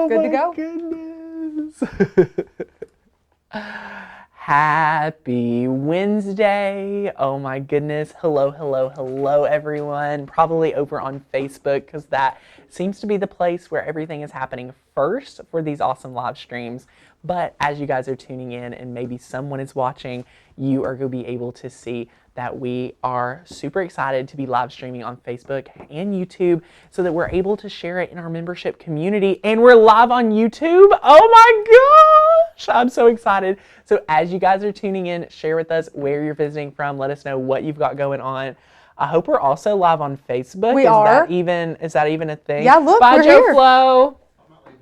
Good to go. Goodness. Happy Wednesday. Oh my goodness. Hello, everyone. Probably over on Facebook, because that seems to be the place where everything is happening first for these awesome live streams. But as you guys are tuning in and maybe someone is watching, you are going to be able to see that we are super excited to be live streaming on Facebook and YouTube so that we're able to share it in our membership community. And we're live on YouTube. Oh my gosh, I'm so excited. So as you guys are tuning in, share with us where you're visiting from. Let us know what you've got going on. I hope we're also live on Facebook. We are. Is that even a thing? Yeah, look, Bye, we're Joe here. Flo.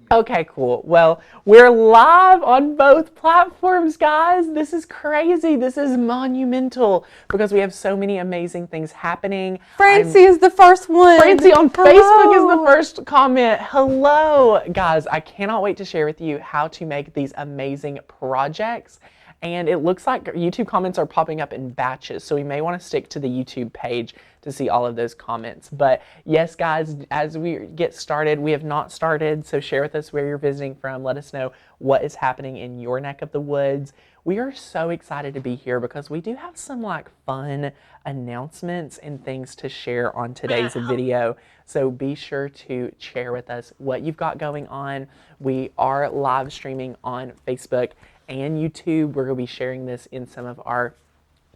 Okay, cool. Well, we're live on both platforms, guys. This is crazy. This is monumental because we have so many amazing things happening. Francie is the first one. Francie on Hello. Facebook is the first comment. Hello, guys. I cannot wait to share with you how to make these amazing projects. And it looks like YouTube comments are popping up in batches, so we may want to stick to the YouTube page to see all of those comments. But yes, guys, as we get started, we have not started, so share with us where you're visiting from. Let us know what is happening in your neck of the woods. We are so excited to be here because we do have some fun announcements and things to share on today's video. So be sure to share with us what you've got going on. We are live streaming on Facebook and YouTube. We're going to be sharing this in some of our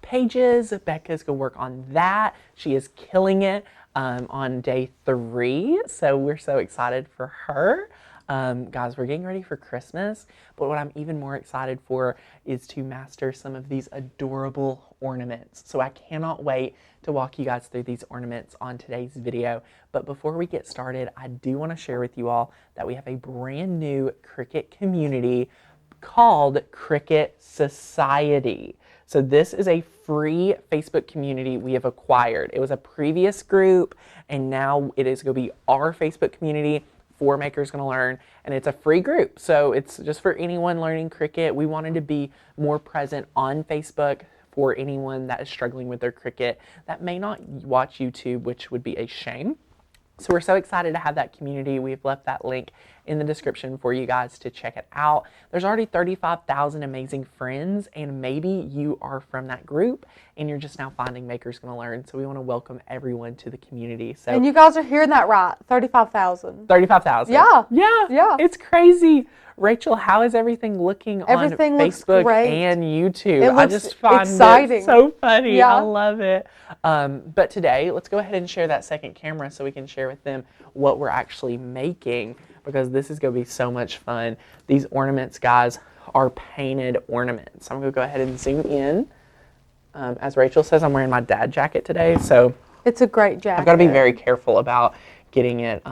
pages. Becca's going to work on that. She is killing it on day 3. So we're so excited for her. Guys, we're getting ready for Christmas, but what I'm even more excited for is to master some of these adorable ornaments. So I cannot wait to walk you guys through these ornaments on today's video. But before we get started, I do want to share with you all that we have a brand new Cricut community called Cricut Society. So this is a free Facebook community we have acquired. It was a previous group, and now it is going to be our Facebook community for Makers Gonna Learn, and it's a free group. So it's just for anyone learning Cricut. We wanted to be more present on Facebook for anyone that is struggling with their Cricut that may not watch YouTube, which would be a shame. So we're so excited to have that community. We've left that link in the description for you guys to check it out. There's already 35,000 amazing friends, and maybe you are from that group and you're just now finding Makers Gonna Learn. So we want to welcome everyone to the community. So And you guys are hearing that right, 35,000. 35,000. Yeah. Yeah. It's crazy. Rachel, how is everything looking Everything on looks Facebook great. and YouTube? It I looks just find exciting. it so funny. Yeah. I love it. But today, let's go ahead and share that second camera so we can share with them what we're actually making, because this is going to be so much fun. These ornaments, guys, are painted ornaments. I'm going to go ahead and zoom in. As Rachel says, I'm wearing my dad jacket today, so It's a great jacket. I've got to be very careful about getting it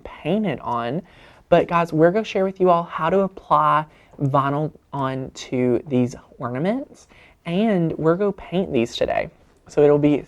painted on. But guys, we're going to share with you all how to apply vinyl onto these ornaments, and we're going to paint these today. So it'll be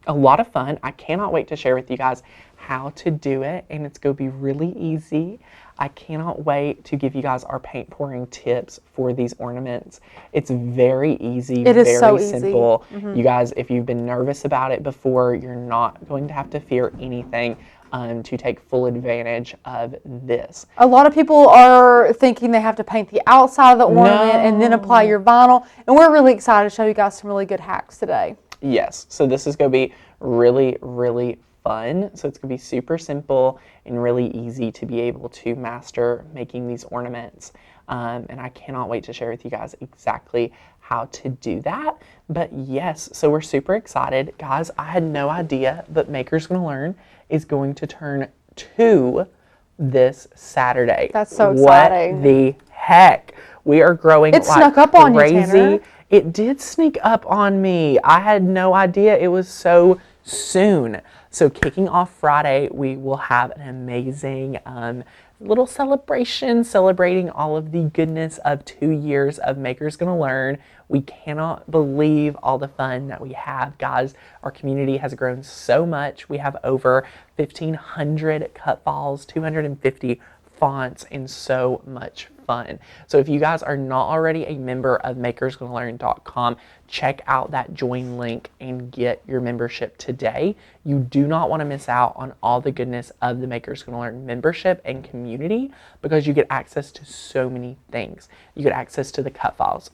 a lot of fun. I cannot wait to share with you guys how to do it, and it's going to be really easy. I cannot wait to give you guys our paint pouring tips for these ornaments. It's very easy, It is very so easy. simple. You guys, if you've been nervous about it before, you're not going to have to fear anything to take full advantage of this. A lot of people are thinking they have to paint the outside of the ornament and then apply your vinyl, and we're really excited to show you guys some really good hacks today. Yes, so this is going to be really, really fun. So it's going to be super simple and really easy to be able to master making these ornaments. And I cannot wait to share with you guys exactly how to do that. But yes, so we're super excited. Guys, I had no idea, but Makers Gonna Learn is going to turn 2 this Saturday. That's so exciting. What the heck? We are growing It like snuck up on you, crazy. Tanner. It did sneak up on me. I had no idea it was so soon. So kicking off Friday, we will have an amazing little celebration celebrating all of the goodness of 2 years of Makers Gonna Learn. We cannot believe all the fun that we have, guys. Our community has grown so much. We have over 1,500 cut files, 250 fonts, and so much fun. So if you guys are not already a member of makersgonnalearn.com, check out that join link and get your membership today. You do not want to miss out on all the goodness of the Makers Gonna Learn membership and community, because you get access to so many things. You get access to the cut files,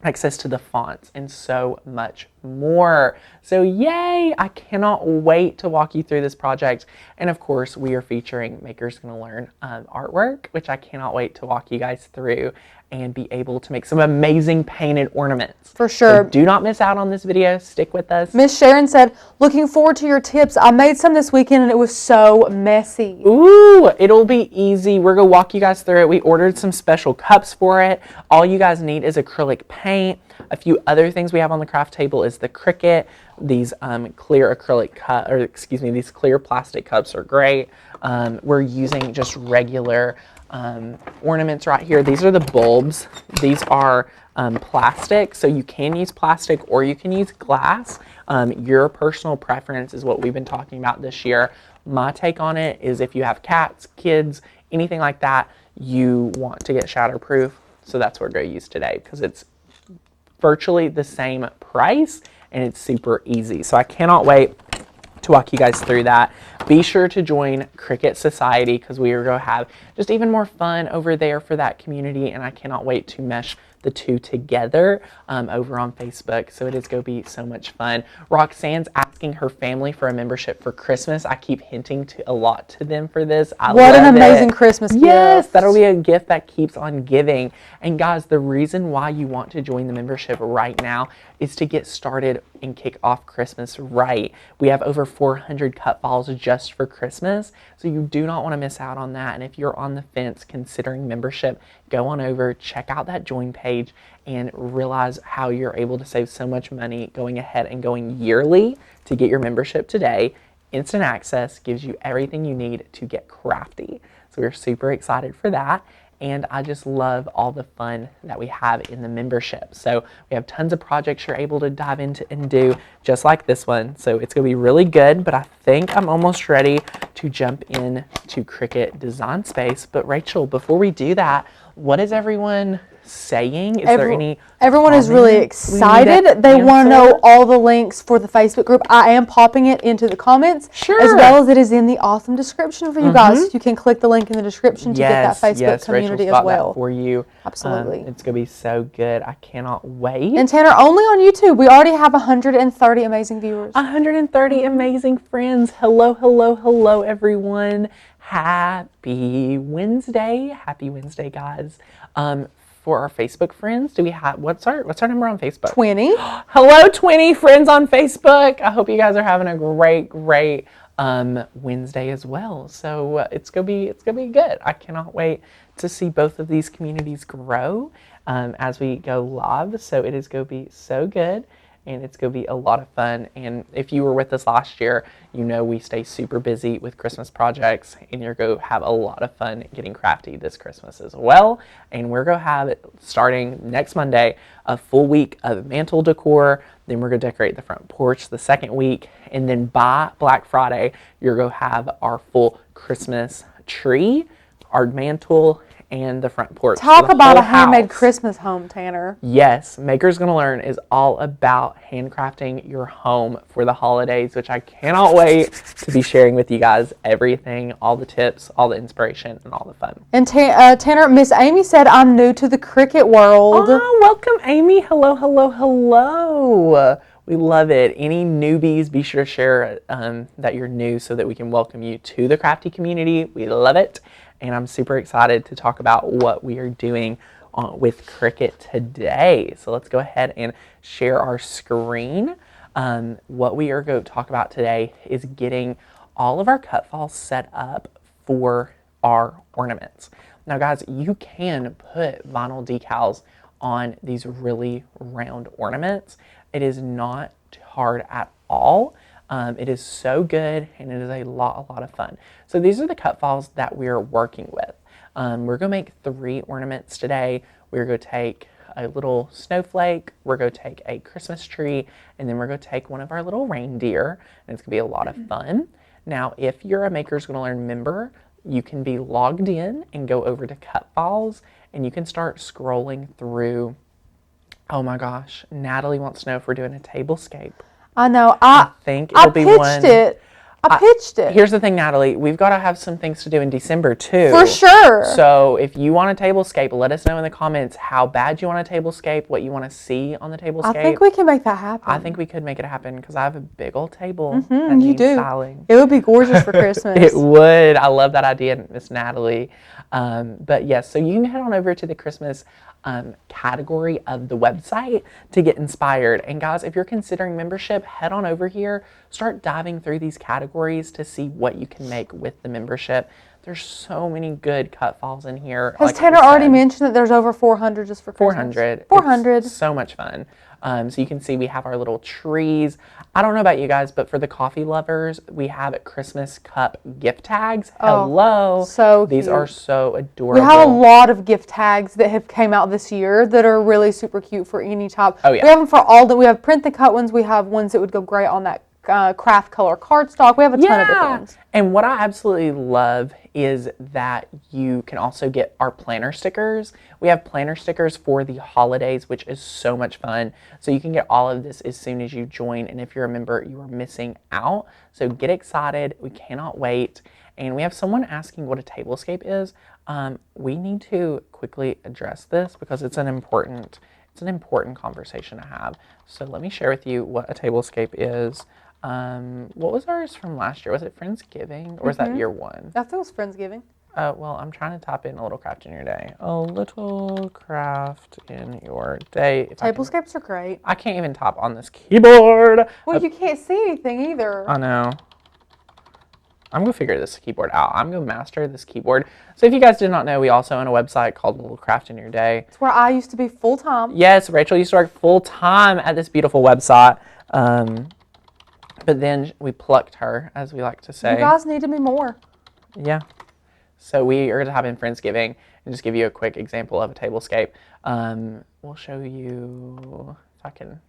access to the fonts, and so much more. So yay! I cannot wait to walk you through this project. And of course, we are featuring Makers Gonna Learn artwork, which I cannot wait to walk you guys through and be able to make some amazing painted ornaments. For sure. So do not miss out on this video. Stick with us. Miss Sharon said, looking forward to your tips. I made some this weekend and it was so messy. Ooh, it'll be easy. We're going to walk you guys through it. We ordered some special cups for it. All you guys need is acrylic paint. A few other things we have on the craft table is the Cricut. These clear acrylic these clear plastic cups are great. We're using just regular ornaments right here. These are the bulbs. These are plastic, so you can use plastic or you can use glass. Your personal preference is what we've been talking about this year. My take on it is if you have cats, kids, anything like that, you want to get shatterproof. So that's what we're going to use today, because it's virtually the same price and it's super easy. So I cannot wait to walk you guys through that. Be sure to join Cricut Society, because we are going to have just even more fun over there for that community, and I cannot wait to mesh the two together over on Facebook. So it is going to be so much fun. Roxanne's asking her family for a membership for Christmas. I keep hinting a lot to them for this. What an amazing Christmas gift. Yes, that'll be a gift that keeps on giving. And guys, the reason why you want to join the membership right now is to get started and kick off Christmas right. We have over 400 cut files just for Christmas, so you do not want to miss out on that. And if you're on the fence considering membership, go on over, check out that join page, and realize how you're able to save so much money going ahead and going yearly to get your membership today. Instant access gives you everything you need to get crafty. So we're super excited for that. And I just love all the fun that we have in the membership. So we have tons of projects you're able to dive into and do, just like this one. So it's going to be really good, but I think I'm almost ready to jump in to Cricut Design Space. But Rachel, before we do that, what is everyone saying? Is there any Everyone is really excited. They want to know all the links for the Facebook group. I am popping it into the comments, as well as it is in the awesome description for you guys. You can click the link in the description to get that Facebook community Rachel's as well. That for you. Absolutely. It's going to be so good. I cannot wait. And Tanner, only on YouTube. We already have 130 amazing viewers. 130 amazing friends. Hello, hello, hello, everyone. Happy Wednesday. Happy Wednesday, guys. For our Facebook friends, do we have, what's our number on Facebook? 20. Hello, 20 friends on Facebook. I hope you guys are having a great Wednesday as well. So it's gonna be good. I cannot wait to see both of these communities grow as we go live. So it is gonna be so good, and it's going to be a lot of fun. And if you were with us last year, you know we stay super busy with Christmas projects, and you're going to have a lot of fun getting crafty this Christmas as well. And we're going to have it starting next Monday, a full week of mantle decor. Then we're going to decorate the front porch the second week. And then by Black Friday, you're going to have our full Christmas tree, our mantle, and the front porch. Talk about a handmade Christmas home, Tanner. Yes, Makers Gonna Learn is all about handcrafting your home for the holidays, which I cannot wait to be sharing with you guys everything, all the tips, all the inspiration, and all the fun. And Tanner, Miss Amy said, I'm new to the Cricut world. Oh, welcome, Amy. Hello, hello, hello. We love it. Any newbies, be sure to share that you're new so that we can welcome you to the crafty community. We love it. And I'm super excited to talk about what we are doing with Cricut today. So let's go ahead and share our screen. What we are going to talk about today is getting all of our cut files set up for our ornaments. Now guys, you can put vinyl decals on these really round ornaments. It is not hard at all. It is so good, and it is a lot of fun. So these are the cut files that we're working with. We're going to make 3 ornaments today. We're going to take a little snowflake, we're going to take a Christmas tree, and then we're going to take one of our little reindeer, and it's going to be a lot of fun. Now, if you're a Makers Gonna Learn member, you can be logged in and go over to cut files, and you can start scrolling through. Oh my gosh, Natalie wants to know if we're doing a tablescape. I know. I think it'll be one. I pitched it. Here's the thing, Natalie. We've got to have some things to do in December, too. For sure. So if you want a tablescape, let us know in the comments how bad you want a tablescape, what you want to see on the tablescape. I think we can make that happen. I think we could make it happen because I have a big old table. You do. Styling. It would be gorgeous for Christmas. It would. I love that idea, Miss Natalie. But yes, so you can head on over to the Christmas category of the website to get inspired. And guys, if you're considering membership, head on over here, start diving through these categories to see what you can make with the membership. There's so many good cut files in here. Has Tanner already mentioned that there's over 400 just for Christmas? 400. 400. It's so much fun. So you can see we have our little trees. I don't know about you guys, but for the coffee lovers, we have Christmas cup gift tags. Hello. So These are so adorable. We have a lot of gift tags that have came out this year that are really super cute for any type. Oh, yeah. We have them for all that. We have print the cut ones. We have ones that would go great on that craft color cardstock. We have a ton of different ones. And what I absolutely love is that you can also get our planner stickers. We have planner stickers for the holidays, which is so much fun. So you can get all of this as soon as you join. And if you're a member, you are missing out. So get excited. We cannot wait. And we have someone asking what a tablescape is. We need to quickly address this because it's an important conversation to have. So let me share with you what a tablescape is. What was ours from last year? Was it Friendsgiving or was that year one? I think it was Friendsgiving. Well, I'm trying to type in a little craft in your day. A little craft in your day. Tablescapes are great. I can't even type on this keyboard. Well, you can't see anything either. I know. I'm going to figure this keyboard out. I'm going to master this keyboard. So if you guys did not know, we also own a website called Little Craft in Your Day. It's where I used to be full-time. Yes, Rachel used to work full-time at this beautiful website. But then we plucked her, as we like to say. You guys needed me more. Yeah. So we are going to have in Friendsgiving and just give you a quick example of a tablescape. We'll show you, if I can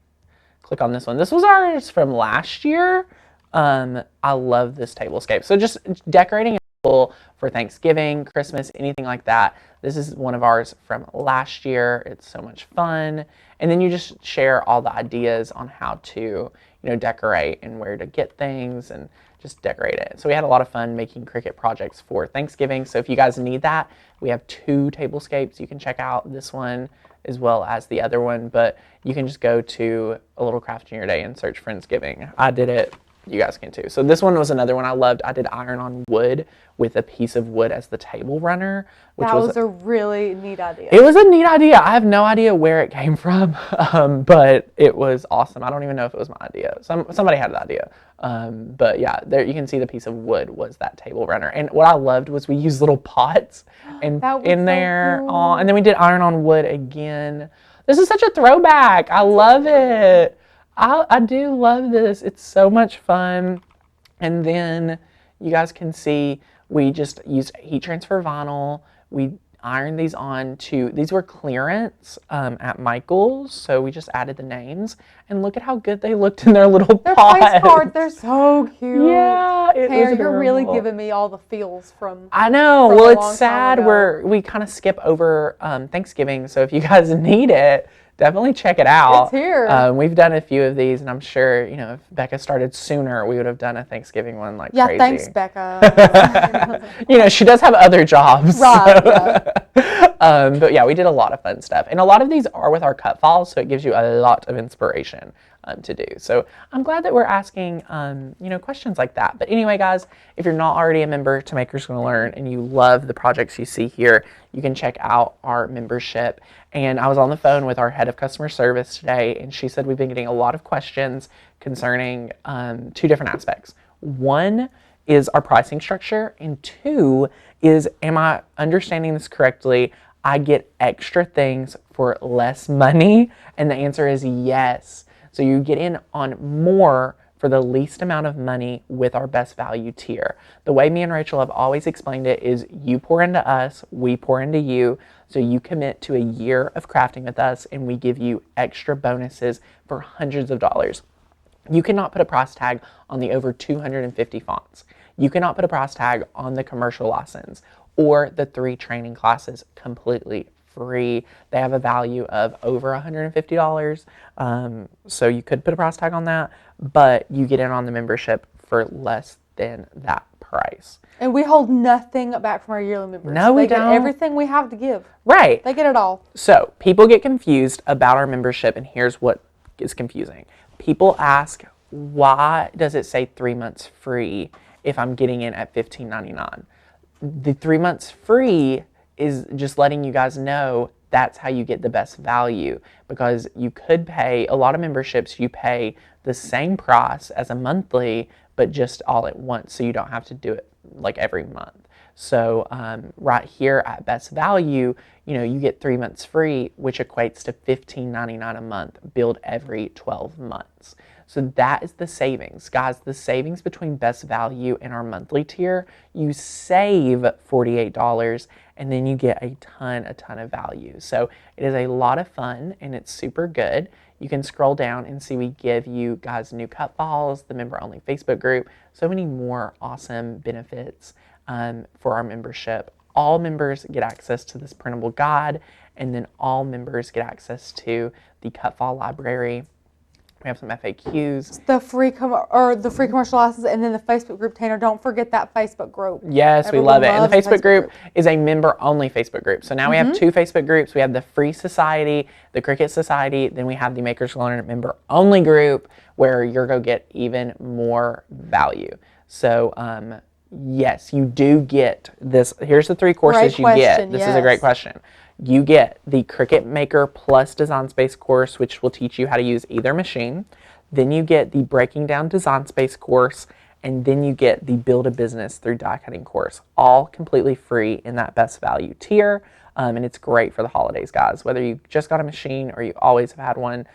click on this one. This was ours from last year. I love this tablescape. So just decorating a table for Thanksgiving, Christmas, anything like that. This is one of ours from last year. It's so much fun. And then you just share all the ideas on how to, decorate and where to get things and just decorate it. So we had a lot of fun making Cricut projects for Thanksgiving. So if you guys need that, we have 2 tablescapes. You can check out this one as well as the other one, but you can just go to A Little Craft in Your Day and search Friendsgiving. I did it. You guys can too. So this one was another one I loved. I did iron on wood with a piece of wood as the table runner. That was a really neat idea. It was a neat idea. I have no idea where it came from, but it was awesome. I don't even know if it was my idea. Somebody had the idea. But yeah, there you can see the piece of wood was that table runner. And what I loved was we used little pots in there. Cool. And then we did iron on wood again. This is such a throwback. I love it. I do love this. It's so much fun. And then you guys can see we just used heat transfer vinyl. We ironed these on these were clearance at Michael's. So we just added the names. And look at how good they looked in their little pots. Their place cards, they're so cute. Yeah, Tanner, you're really giving me all the feels from. I know. Well, it's sad we kind of skip over Thanksgiving. So if you guys need it, definitely check it out. It's here. We've done a few of these, and I'm sure, if Becca started sooner, we would have done a Thanksgiving one like crazy. Yeah, thanks, Becca. She does have other jobs. Right. So. But yeah, we did a lot of fun stuff. And a lot of these are with our cut files, so it gives you a lot of inspiration to do. So I'm glad that we're asking, questions like that. But anyway, guys, if you're not already a member to Makers Gonna Learn and you love the projects you see here, you can check out our membership. And I was on the phone with our head of customer service today, and she said we've been getting a lot of questions concerning 2 different aspects. One is our pricing structure, and 2 is, am I understanding this correctly? I get extra things for less money, and the answer is yes. So you get in on more for the least amount of money with our best value tier. The way me and Rachel have always explained it is you pour into us, we pour into you. So you commit to a year of crafting with us and we give you extra bonuses for hundreds of dollars. You cannot put a price tag on the over 250 fonts. You cannot put a price tag on the commercial license or the 3 training classes completely free. They have a value of over $150. So you could put a price tag on that, but you get in on the membership for less than that price. And we hold nothing back from our yearly members. No, we don't. They get everything we have to give. Right. They get it all. So people get confused about our membership, and here's what is confusing. People ask, why does it say 3 months free if I'm getting in at $15.99? The 3 months free is just letting you guys know that's how you get the best value, because you could pay, a lot of memberships, you pay the same price as a monthly, but just all at once, so you don't have to do it like every month. So right here at best value, you get 3 months free, which equates to $15.99 a month, billed every 12 months. So that is the savings. Guys, the savings between best value and our monthly tier, you save $48 and then you get a ton of value. So it is a lot of fun and it's super good. You can scroll down and see we give you guys new cut files, the member only Facebook group, so many more awesome benefits for our membership. All members get access to this printable guide, and then all members get access to the cut file library. We have some FAQs. The free commercial license, and then the Facebook group. Tanner, don't forget that Facebook group. Yes, we love it. And the Facebook group is a member-only Facebook group. So now we have 2 Facebook groups. We have the Free Society, the Cricut Society, then we have the Makers Learn member-only group where you're going to get even more value. So, yes, you do get this. Here's the 3 courses you get. This is a great question. You get the Cricut Maker Plus Design Space course, which will teach you how to use either machine. Then you get the Breaking Down Design Space course, and then you get the Build a Business Through Die Cutting course, all completely free in that best value tier. And it's great for the holidays, guys. Whether you just got a machine or you always have had one,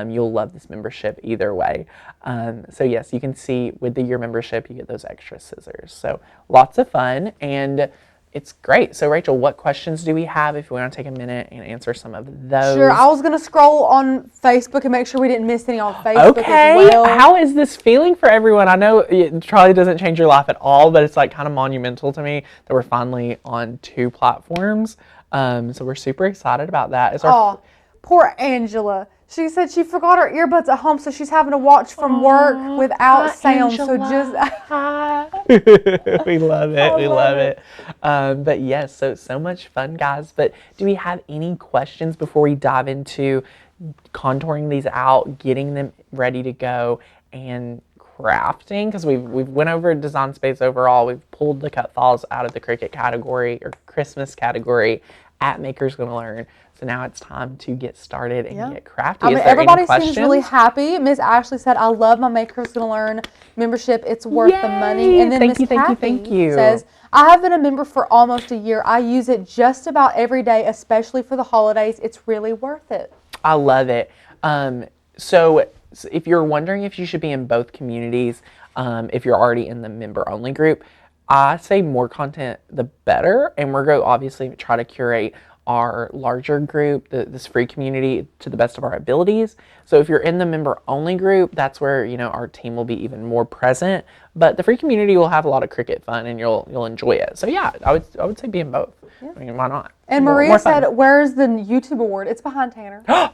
you'll love this membership either way. So yes, you can see with the year membership, you get those extra scissors. So lots of fun, and it's great. So Rachel, what questions do we have if we want to take a minute and answer some of those? Sure. I was going to scroll on Facebook and make sure we didn't miss any on Facebook as well. How is this feeling for everyone? I know it probably doesn't change your life at all, but it's like kind of monumental to me that we're finally on 2 platforms. So we're super excited about that. Poor Angela. She said she forgot her earbuds at home, so she's having to watch from work without sound. Angela. So just we love it. We love it. But yes, so much fun, guys. But do we have any questions before we dive into contouring these out, getting them ready to go, and crafting? Because we've went over Design Space overall. We've pulled the cut files out of the Cricut category or Christmas category at Makers Gonna Learn. So now it's time to get started and get crafty. Everybody seems really happy. Miss Ashley said, I love my Makers Gonna Learn membership. It's worth the money. And then Miss Kathy says, I have been a member for almost a year. I use it just about every day, especially for the holidays. It's really worth it. I love it. So if you're wondering if you should be in both communities, if you're already in the member-only group, I say more content, the better. And we're going to obviously try to curate our larger group, this free community, to the best of our abilities. So if you're in the member-only group, that's where, our team will be even more present. But the free community will have a lot of Cricut fun, and you'll enjoy it. So yeah, I would say be in both. Yeah. I mean, why not? And Maria said, where's the YouTube award? It's behind Tanner.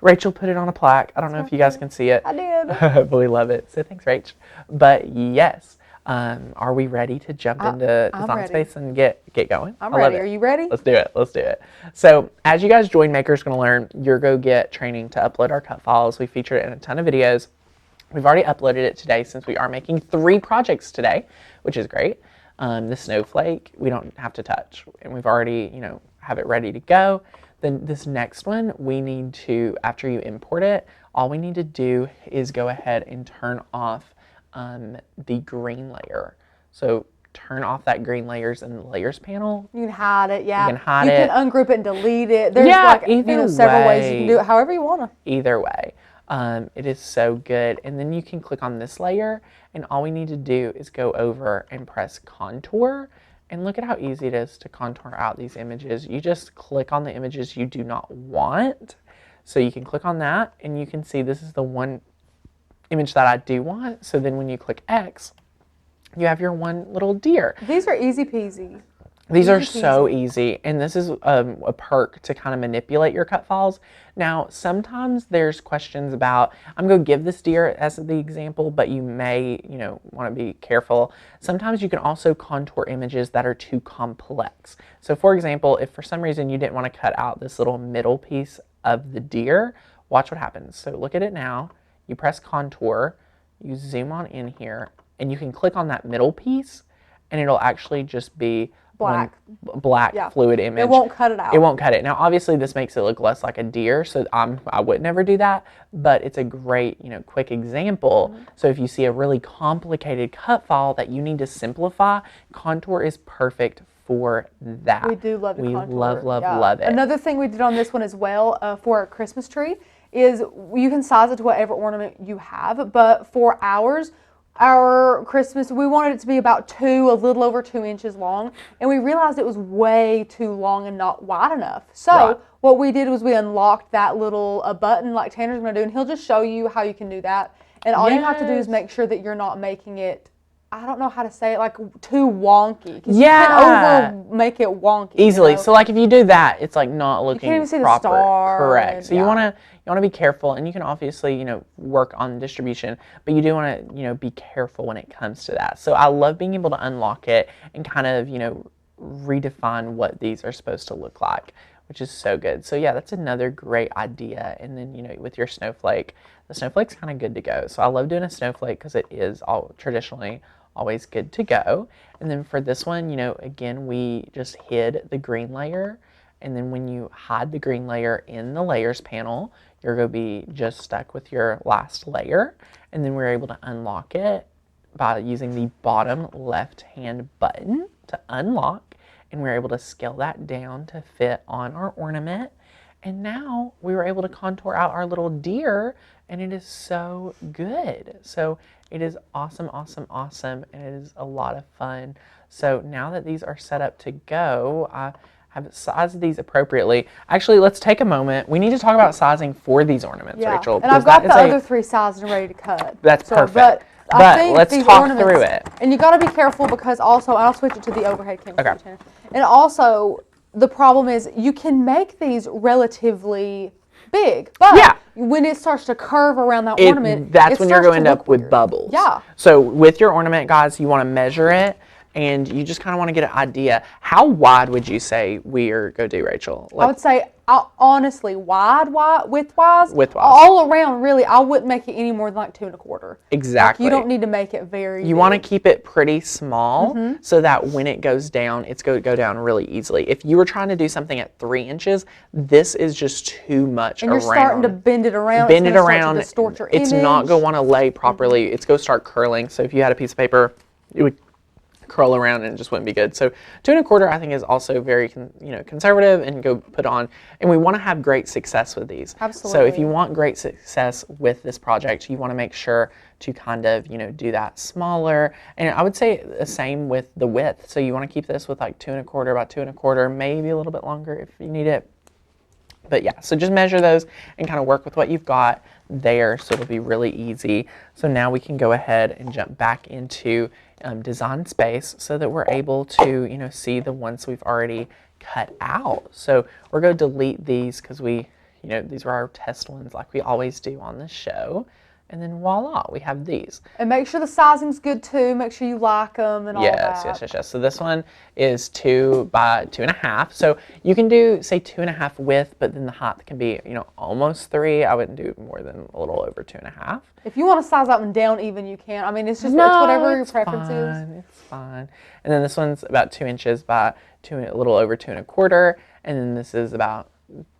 Rachel put it on a plaque. I don't know if you guys can see it. I did. But we love it. So thanks, Rach. But yes. Are we ready to jump into Design Space and get going? I'm ready. Are you ready? Let's do it. So as you guys join Makers Gonna Learn, you're going to get training to upload our cut files. We feature it in a ton of videos. We've already uploaded it today since we are making 3 projects today, which is great. The snowflake, we don't have to touch. And we've already, have it ready to go. Then this next one, we need to, after you import it, all we need to do is go ahead and turn off the green layer. So turn off that green layers in the layers panel. You can hide it, yeah. You can hide it. You can ungroup it and delete it. There's several ways you can do it however you want to. Either way. It is so good. And then you can click on this layer, and all we need to do is go over and press contour. And look at how easy it is to contour out these images. You just click on the images you do not want. So you can click on that, and you can see this is the one image that I do want. So then when you click X, you have your one little deer. These are easy peasy. These are so easy, and this is a perk to kind of manipulate your cut files. Now, sometimes there's questions about, I'm going to give this deer as the example, but you may, want to be careful. Sometimes you can also contour images that are too complex. So for example, if for some reason you didn't want to cut out this little middle piece of the deer, watch what happens. So look at it now, you press contour, you zoom on in here, and you can click on that middle piece, and it'll actually just be black fluid image. It won't cut it out. It won't cut it. Now, obviously, this makes it look less like a deer, so I would never do that, but it's a great, quick example. So if you see a really complicated cut file that you need to simplify, contour is perfect for that. We do love the contour. We love it. Another thing we did on this one as well for our Christmas tree is you can size it to whatever ornament you have, but for our Christmas, we wanted it to be about a little over 2 inches long, and we realized it was way too long and not wide enough. So what we did was we unlocked that little button like Tanner's going to do, and he'll just show you how you can do that. And all you have to do is make sure that you're not making it, I don't know how to say it, like too wonky. You can make it wonky. Easily. So like if you do that, it's like not looking you can't even see proper. The star. Correct. So you want to be careful, and you can obviously, work on distribution, but you do want to, be careful when it comes to that. So I love being able to unlock it and kind of, redefine what these are supposed to look like, which is so good. So yeah, that's another great idea. And then, with your snowflake, the snowflake's kind of good to go. So I love doing a snowflake because it is traditionally always good to go. And then for this one, again, we just hid the green layer. And then when you hide the green layer in the layers panel, you're going to be just stuck with your last layer. And then we're able to unlock it by using the bottom left hand button to unlock. And we're able to scale that down to fit on our ornament. And now we were able to contour out our little deer, and it is so good. So it is awesome, awesome, awesome, and it is a lot of fun. So now that these are set up to go, I have sized these appropriately. Actually, let's take a moment. We need to talk about sizing for these ornaments, Rachel. And I've got the other 3 sized and ready to cut. That's perfect. But let's talk through it. And you got to be careful because also, I'll switch it to the overhead camera. Okay. And also, the problem is you can make these relatively big, but when it starts to curve around that ornament, that's when you're going to end up with bubbles. Yeah. So with your ornament, guys, you want to measure it, and you just kind of want to get an idea. How wide would you say we are going to do, Rachel? I would say, honestly, width-wise, all around, really, I wouldn't make it any more than like 2 1/4. Exactly. Like, you don't need to make it very You want to keep it pretty small so that when it goes down, it's going to go down really easily. If you were trying to do something at 3 inches, this is just too much and you're starting to bend it around. Bend it around. Distort your it's image. not going to want to lay properly. It's going to start curling. So if you had a piece of paper, it would curl around and it just wouldn't be good. So 2 1/4 I think is also very conservative and go put on, and we want to have great success with these. Absolutely. So if you want great success with this project, you want to make sure to kind of do that smaller, and I would say the same with the width. So you want to keep this with like 2 1/4 by 2 1/4, maybe a little bit longer if you need it. But yeah, so just measure those and kind of work with what you've got there, so it'll be really easy. So now we can go ahead and jump back into design space so that we're able to see the ones we've already cut out. So we're going to delete these because these were our test ones like we always do on the show. And then voila, we have these. And make sure the sizing's good too. Make sure you like them and all that. Yes. So this one is 2 by 2 1/2. So you can do, say, 2 1/2 width, but then the height can be, almost 3. I wouldn't do more than a little over 2 1/2. If you want to size that one down even, you can. I mean, it's just it's whatever your preference is. It's fine. And then this one's about 2 inches by a little over 2 1/4. And then this is about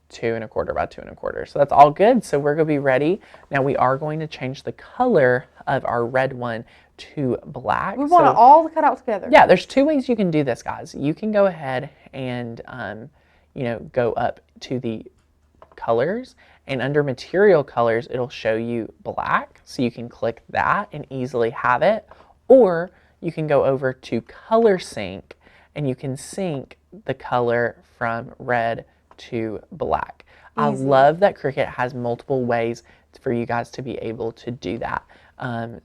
2 1/4 by 2 1/4. So that's all good. So we're going to be ready. Now we are going to change the color of our red one to black. We want it all cut out together. Yeah, there's 2 ways you can do this, guys. You can go ahead and, go up to the colors, and under material colors, it'll show you black. So you can click that and easily have it. Or you can go over to color sync and you can sync the color from red to black. I love that Cricut has multiple ways for you guys to be able to do that.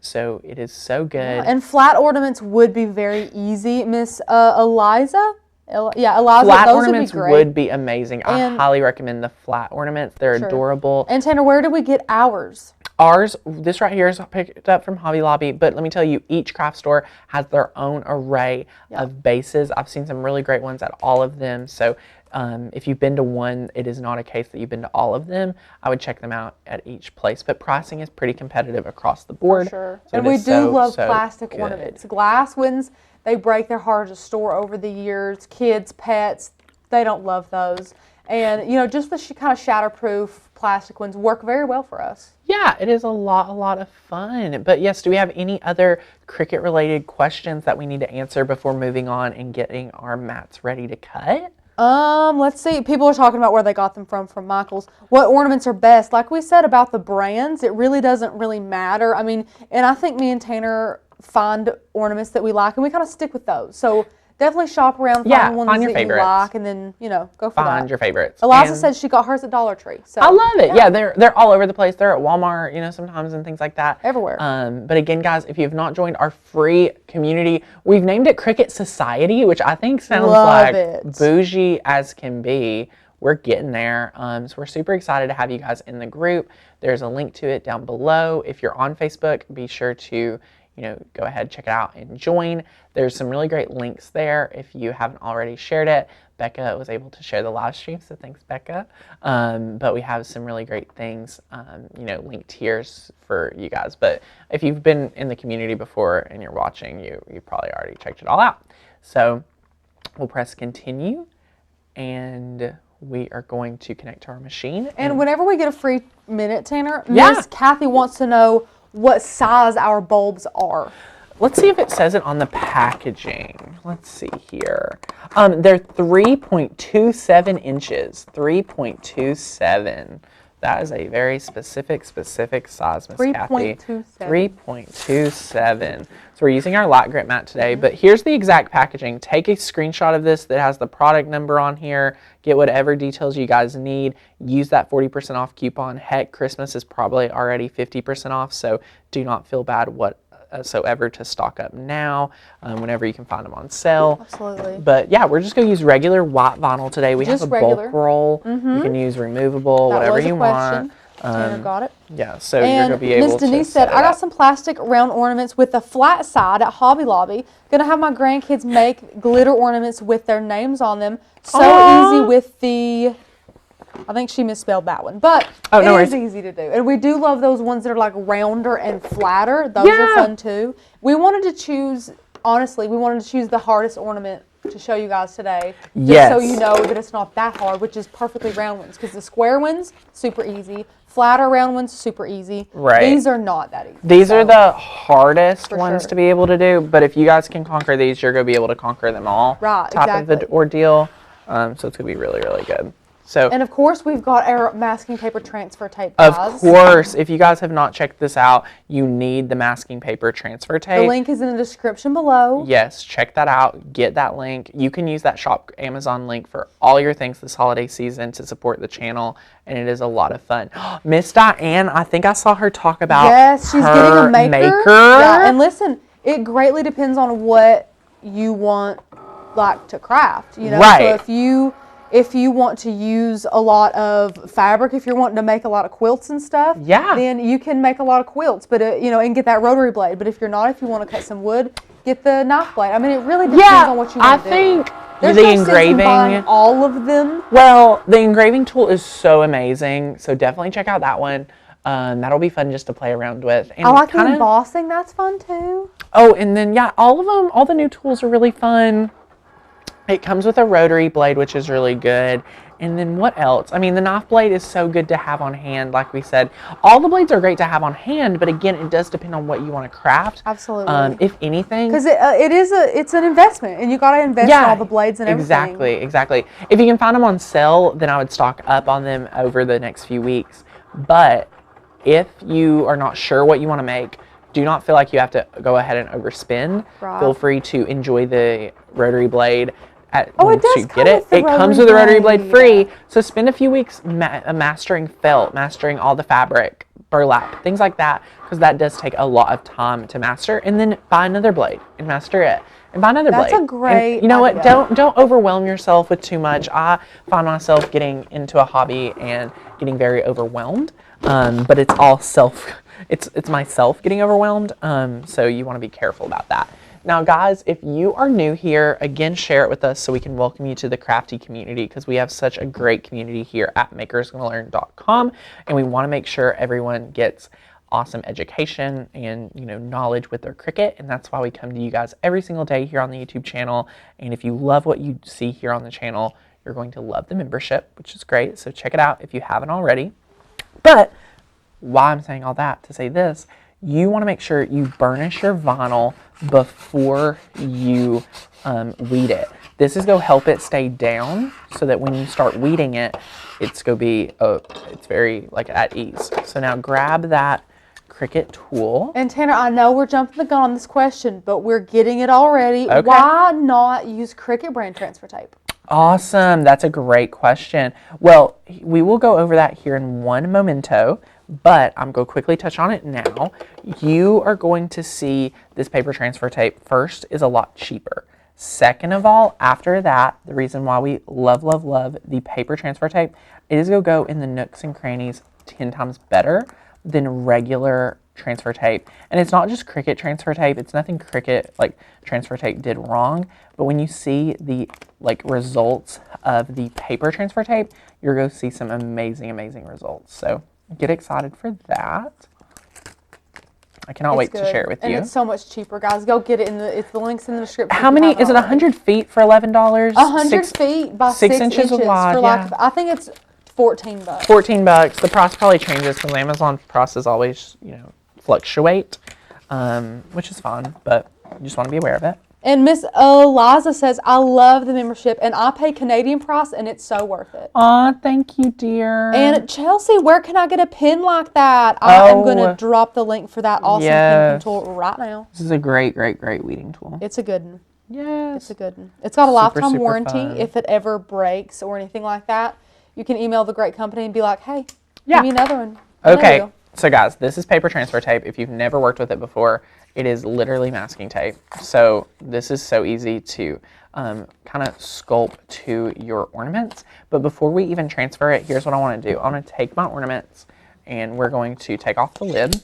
So it is so good. Yeah, and flat ornaments would be very easy. Miss Eliza? Eliza, flat those ornaments would be great. Would be amazing. I highly recommend the flat ornaments. They're adorable. And Tanner, where did we get ours? Ours, this right here is picked up from Hobby Lobby, but let me tell you, each craft store has their own array of bases. I've seen some really great ones at all of them. So if you've been to one, it is not a case that you've been to all of them. I would check them out at each place, but pricing is pretty competitive across the board. For sure. So and we do love plastic ornaments. Glass ones, they break their heart to store over the years. Kids, pets, they don't love those. And, just the kind of shatterproof plastic ones work very well for us. Yeah, it is a lot of fun. But yes, do we have any other Cricut related questions that we need to answer before moving on and getting our mats ready to cut? Let's see. People are talking about where they got them from Michael's. What ornaments are best? Like we said about the brands, it really doesn't really matter. I mean, and I think me and Tanner find ornaments that we like, and we kind of stick with those. So definitely shop around, find ones find your that favorites. you like, and then, go for that. Find your favorites. Eliza said she got hers at Dollar Tree. So I love it. Yeah, they're all over the place. They're at Walmart, sometimes, and things like that. Everywhere. But again, guys, if you have not joined our free community, we've named it Cricut Society, which I think sounds bougie as can be. We're getting there. So we're super excited to have you guys in the group. There's a link to it down below. If you're on Facebook, be sure to go ahead, check it out, and join. There's some really great links there if you haven't already shared it. Becca was able to share the live stream, so thanks, Becca. But we have some really great things, linked here for you guys. But if you've been in the community before and you're watching, you probably already checked it all out. So we'll press continue, and we are going to connect to our machine. And whenever we get a free minute, Tanner, Miss Kathy wants to know what size our bulbs are. Let's see if it says it on the packaging. Let's see here. They're 3.27 inches. 3.27. That is a very specific size, Miss Kathy. 3.27. So we're using our light grit mat today, but here's the exact packaging. Take a screenshot of this that has the product number on here. Get whatever details you guys need. Use that 40% off coupon. Heck, Christmas is probably already 50% off, so do not feel bad whatsoever to stock up now whenever you can find them on sale. Absolutely. But yeah, we're just going to use regular white vinyl today. We have a bulk roll. You can use removable, whatever you want. Tanner got it. Yeah, so you're going to be able to. Miss Denise said, I got some plastic round ornaments with the flat side at Hobby Lobby. Gonna have my grandkids make glitter ornaments with their names on them. So easy with the. I think she misspelled that one, but it is easy to do. And we do love those ones that are like rounder and flatter. Those are fun too. We wanted to choose the hardest ornament to show you guys today. Just so you know that it's not that hard, which is perfectly round ones. Because the square ones, super easy. Flatter round ones, super easy. Right. These are not that easy. These are the hardest ones to be able to do, but if you guys can conquer these, you're going to be able to conquer them all. Right, of the ordeal. So it's going to be really, really good. So, and of course, we've got our masking paper transfer tape, guys. Of course, if you guys have not checked this out, you need the masking paper transfer tape. The link is in the description below. Yes, check that out. Get that link. You can use that Shop Amazon link for all your things this holiday season to support the channel, and it is a lot of fun. Miss Diane, I think I saw her talk about she's getting a maker. Yeah, and listen, it greatly depends on what you want, to craft. Right. So if you want to use a lot of fabric, if you're wanting to make a lot of quilts and stuff, then you can make a lot of quilts, but and get that rotary blade. But if you're not, if you want to cut some wood, get the knife blade. I mean, it really depends on what you want to do. I think There's the no sense in engraving, buying all of them. Well, the engraving tool is so amazing, so definitely check out that one. That'll be fun just to play around with. And I like the embossing. That's fun too. Oh, and then all of them, all the new tools are really fun. It comes with a rotary blade, which is really good. And then what else? I mean, the knife blade is so good to have on hand, like we said. All the blades are great to have on hand, but again, it does depend on what you want to craft. Absolutely. If anything. Because it's an investment, and you got to invest in all the blades and everything. Exactly. If you can find them on sale, then I would stock up on them over the next few weeks. But if you are not sure what you want to make, do not feel like you have to go ahead and overspend. Right. Feel free to enjoy the rotary blade it does get it. It comes with a rotary blade free. So spend a few weeks mastering felt, mastering all the fabric, burlap, things like that, because that does take a lot of time to master. And then buy another blade and master it. And buy another blade. That's a great and you know idea. what? Don't overwhelm yourself with too much. I find myself getting into a hobby and getting very overwhelmed. But it's all it's myself getting overwhelmed. So you want to be careful about that. Now, guys, if you are new here, again, share it with us so we can welcome you to the crafty community, because we have such a great community here at makersgonnalearn.com, and we want to make sure everyone gets awesome education and knowledge with their Cricut, and that's why we come to you guys every single day here on the YouTube channel. And if you love what you see here on the channel, you're going to love the membership, which is great. So check it out if you haven't already. But why I'm saying all that to say this, you want to make sure you burnish your vinyl before you weed it. This is going to help it stay down so that when you start weeding it, it's going to be it's very at ease. So now grab that Cricut tool. And Tanner, I know we're jumping the gun on this question, but we're getting it already. Okay. Why not use Cricut brand transfer tape? Awesome. That's a great question. Well, we will go over that here in one momento, but I'm going to quickly touch on it now. You are going to see this paper transfer tape first is a lot cheaper. Second of all, after that, the reason why we love the paper transfer tape, it is going to go in the nooks and crannies 10 times better than regular transfer tape. And it's not just Cricut transfer tape. It's nothing Cricut transfer tape did wrong. But when you see the results of the paper transfer tape, you're going to see some amazing results. So get excited for that. I cannot wait to share it with you. And it's so much cheaper, guys. Go get it it's the links in the description. How many is it? 100 feet for $11? 100 feet by 6 inches wide. For I think it's $14. $14. The price probably changes because Amazon prices always, fluctuate, which is fine, but you just want to be aware of it. And Miss Eliza says, I love the membership, and I pay Canadian price, and it's so worth it. Aw, thank you, dear. And Chelsea, where can I get a pin like that? I am going to drop the link for that awesome pin tool right now. This is a great weeding tool. It's a good one. Yes. It's a good one. It's got a lifetime super warranty. fun. If it ever breaks or anything like that, you can email the great company and be like, hey, give me another one. Okay. So guys, this is paper transfer tape. If you've never worked with it before, it is literally masking tape. So this is so easy to kind of sculpt to your ornaments. But before we even transfer it, here's what I want to do. I want to take my ornaments and we're going to take off the lid.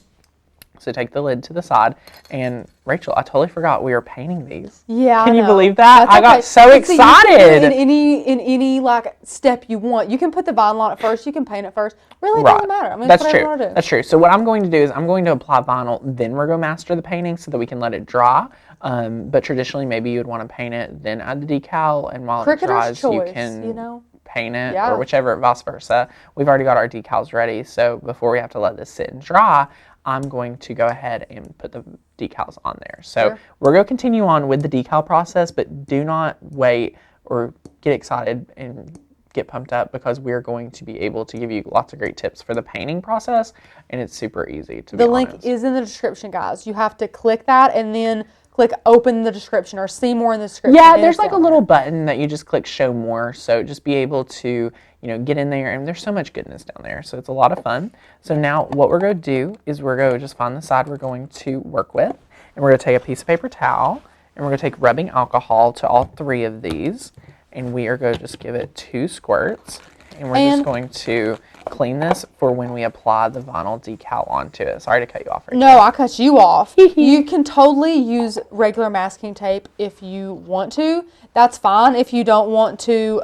So take the lid to the side. And Rachel, I totally forgot we were painting these. Yeah, Can you believe that? I got so excited. You can do it in any step you want. You can put the vinyl on it first. You can paint it first. Really doesn't matter. I mean, that's whatever true. you want to do. That's true. So what I'm going to do is I'm going to apply vinyl, then we're going to master the painting so that we can let it dry. But traditionally, maybe you would want to paint it, then add the decal, and while it dries, you can paint it, or whichever, vice versa. We've already got our decals ready, so before we have to let this sit and dry, I'm going to go ahead and put the decals on there. So we're going to continue on with the decal process, but do not wait or get excited and get pumped up, because we're going to be able to give you lots of great tips for the painting process, and it's super easy to be honest. The link is in the description, guys. You have to click that and then click open the description or see more in the description. Yeah, there's a little button that you just click show more, so just be able to get in there, and there's so much goodness down there, so it's a lot of fun. So now what we're going to do is we're going to just find the side we're going to work with, and we're going to take a piece of paper towel, and we're going to take rubbing alcohol to all 3 of these, and we are going to just give it 2 squirts, and we're just going to clean this for when we apply the vinyl decal onto it. Sorry to cut you off, Rachel. No, I cut you off. You can totally use regular masking tape if you want to. That's fine. If you don't want to,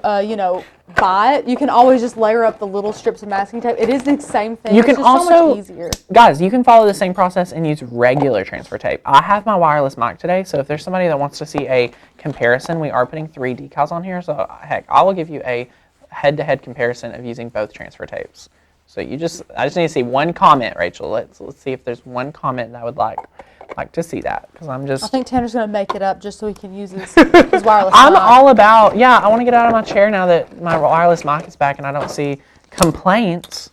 buy it, you can always just layer up the little strips of masking tape. It is the same thing. You can also, so much easier. Guys, you can follow the same process and use regular transfer tape. I have my wireless mic today, so if there's somebody that wants to see a comparison, we are putting 3 decals on here. So heck, I will give you a head-to-head comparison of using both transfer tapes. So I just need to see one comment, Rachel. Let's see if there's one comment that I would like to see that, because I think Tanner's gonna make it up just so he can use his wireless I'm mic. all about, I want to get out of my chair now that my wireless mic is back and I don't see complaints.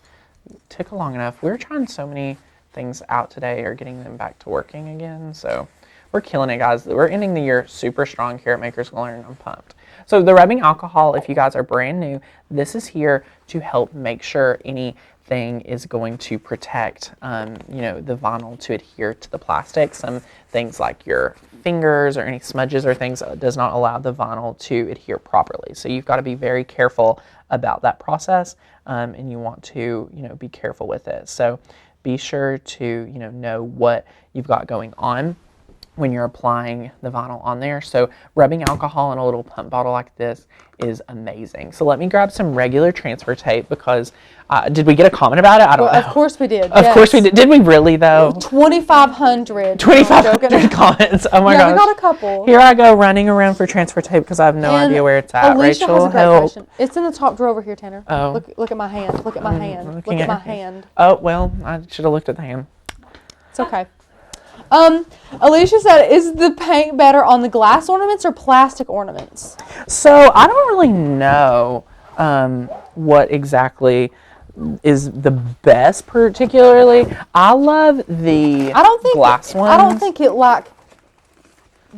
Took long enough. We're trying so many things out today, or getting them back to working again, so we're killing it, guys. We're ending the year super strong here at Makers Gonna Learn. I'm pumped. So the rubbing alcohol, if you guys are brand new, this is here to help make sure anything is going to protect, the vinyl to adhere to the plastic. Some things like your fingers or any smudges or things does not allow the vinyl to adhere properly. So you've got to be very careful about that process, and you want to, be careful with it. So be sure to, know what you've got going on when you're applying the vinyl on there. So rubbing alcohol in a little pump bottle like this is amazing. So let me grab some regular transfer tape because did we get a comment about it? I don't know. Of course we did. Of course we did. Did we really though? 2,500. 2,500 comments. Oh my gosh. We got a couple. Here I go running around for transfer tape because I have no idea where it's at. Alicia Rachel, has a great help. question. It's in the top drawer over here, Tanner. Oh. Look at my hand. Look at my hand. Look at my hand. Oh, well, I should have looked at the hand. It's okay. Alicia said, is the paint better on the glass ornaments or plastic ornaments? So I don't really know what exactly is the best particularly. I love the glass ones. I don't think it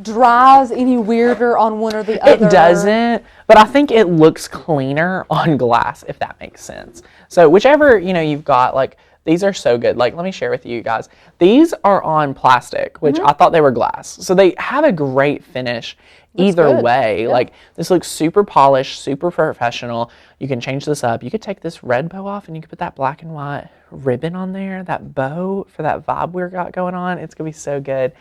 dries any weirder on one or the other. It doesn't, but I think it looks cleaner on glass, if that makes sense. So whichever, you've got, like, these are so good. Like, let me share with you guys. These are on plastic, which I thought they were glass. So they have a great finish either way. Yeah. Like, this looks super polished, super professional. You can change this up. You could take this red bow off and you could put that black and white ribbon on there, that bow for that vibe we've got going on. It's going to be so good.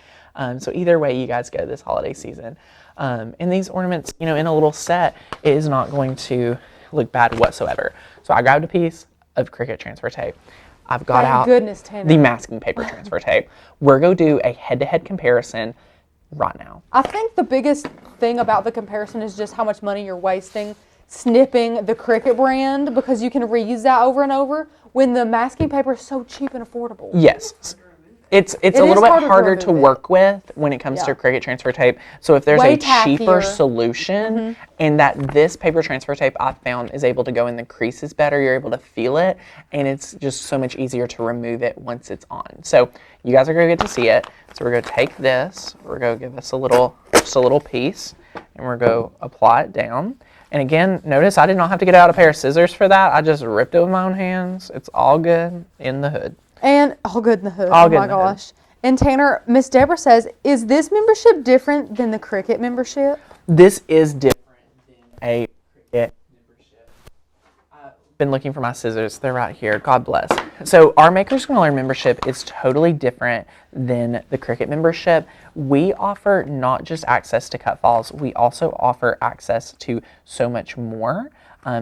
So either way you guys go this holiday season. And these ornaments, in a little set, it is not going to look bad whatsoever. So I grabbed a piece of Cricut transfer tape. I've got out the masking paper transfer tape. We're going to do a head-to-head comparison right now. I think the biggest thing about the comparison is just how much money you're wasting snipping the Cricut brand, because you can reuse that over and over when the masking paper is so cheap and affordable. Yes. It's a little bit harder to work with when it comes to Cricut transfer tape. So if there's a cheaper solution, and that this paper transfer tape I found is able to go in the creases better, you're able to feel it, and it's just so much easier to remove it once it's on. So you guys are going to get to see it. So we're going to take this, we're going to give this just a little piece, and we're going to apply it down. And again, notice I did not have to get out a pair of scissors for that. I just ripped it with my own hands. It's all good in the hood. And all good in the hood. Oh my gosh. And Tanner, Miss Deborah says, is this membership different than the Cricut membership? This is different than a Cricut membership. I've been looking for my scissors. They're right here. God bless. So our Makers Gonna Learn membership is totally different than the Cricut membership. We offer not just access to cut files, we also offer access to so much more.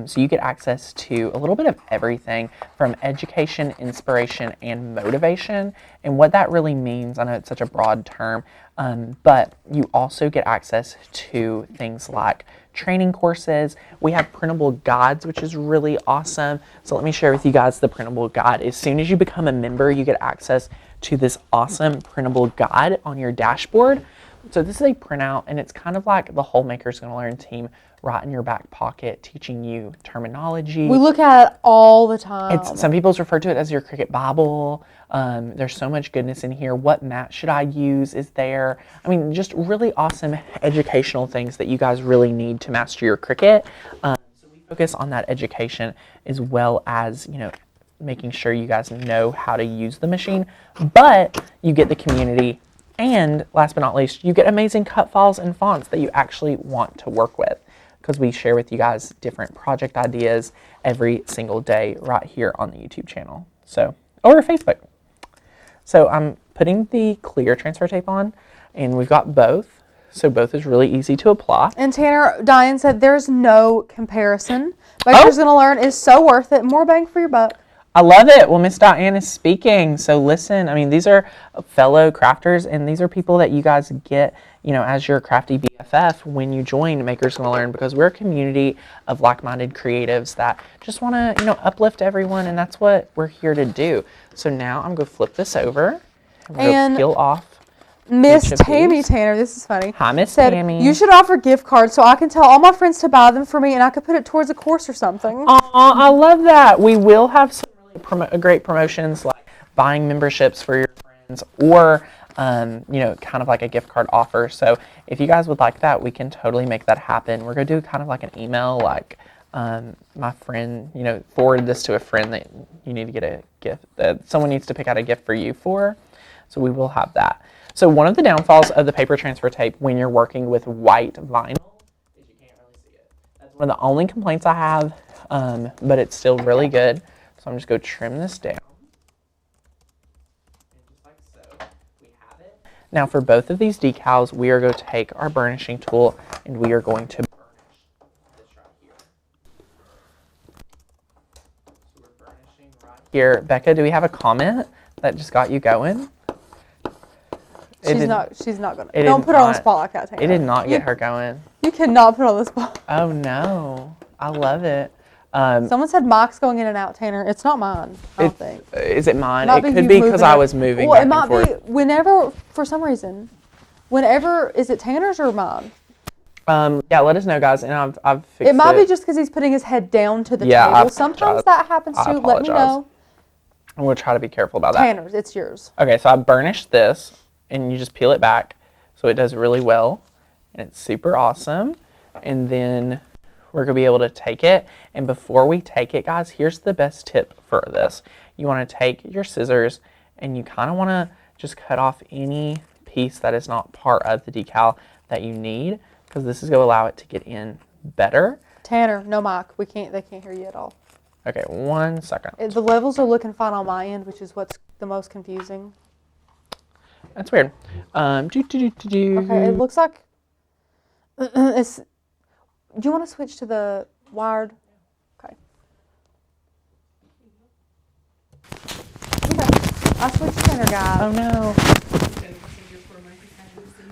So you get access to a little bit of everything from education, inspiration, and motivation. And what that really means, I know it's such a broad term, but you also get access to things like training courses. We have printable guides, which is really awesome. So let me share with you guys the printable guide. As soon as you become a member, you get access to this awesome printable guide on your dashboard. So this is a printout, and it's kind of like the whole Makers Gonna Learn team right in your back pocket, teaching you terminology. We look at it all the time. Some people refer to it as your Cricut Bible. There's so much goodness in here. What mat should I use is there. I mean, just really awesome educational things that you guys really need to master your Cricut. So we focus on that education as well as, making sure you guys know how to use the machine. But you get the community. And last but not least, you get amazing cut files and fonts that you actually want to work with, because we share with you guys different project ideas every single day right here on the YouTube channel. So, or Facebook. So I'm putting the clear transfer tape on, and we've got both. So both is really easy to apply. And Tanner, Diane said there's no comparison. Makers Gonna Learn is so worth it. More bang for your buck. I love it. Well, Miss Diane is speaking. So listen, I mean, these are fellow crafters, and these are people that you guys get, as your crafty BFF when you join Makers Gonna Learn, because we're a community of like-minded creatives that just want to, uplift everyone, and that's what we're here to do. So now I'm going to flip this over and peel off. Miss Tammy Tanner, this is funny. Hi, Miss Tammy. You should offer gift cards so I can tell all my friends to buy them for me, and I could put it towards a course or something. Aw, I love that. We will have some great promotions like buying memberships for your friends, or you know, kind of like a gift card offer. So if you guys would like that, we can totally make that happen. We're going to do kind of like an email, like my friend, you know, forward this to a friend that you need to get a gift, that someone needs to pick out a gift for you for. So we will have that. So one of the downfalls of the paper transfer tape when you're working with white vinyl is you can't really see it. That's one of the only complaints I have, but it's still really good. So I'm just going to trim this down. And just like so, we have it. Now for both of these decals, we are going to take our burnishing tool and we are going to burnish this right here. So we're burnishing right here. Becca, do we have a comment that just got you going? She's not gonna. Don't put her on the spot like that. It did not get her going. You cannot put her on the spot. Oh no, I love it. Someone said Mike's going in and out, Tanner. It's not mine. I don't think. Is it mine? It could be because I was moving. Well, it might be whenever, for some reason. Whenever, is it Tanner's or mine? Yeah, let us know, guys, and I've fixed it. It might be just because he's putting his head down to the table. Sometimes that happens too. Let me know. And we'll try to be careful about that. Tanner's, it's yours. Okay, so I burnished this, and you just peel it back, so it does really well, and it's super awesome. And then we're gonna be able to take it, and before we take it, guys, here's the best tip for this. You want to take your scissors, and you kind of want to just cut off any piece that is not part of the decal that you need, because this is gonna allow it to get in better. Tanner, no mic. They can't hear you at all. Okay, 1 second. The levels are looking fine on my end, which is what's the most confusing. That's weird. Okay, it looks like it's. Do you want to switch to the wired? Okay. I switched Tanner, guys. Oh no.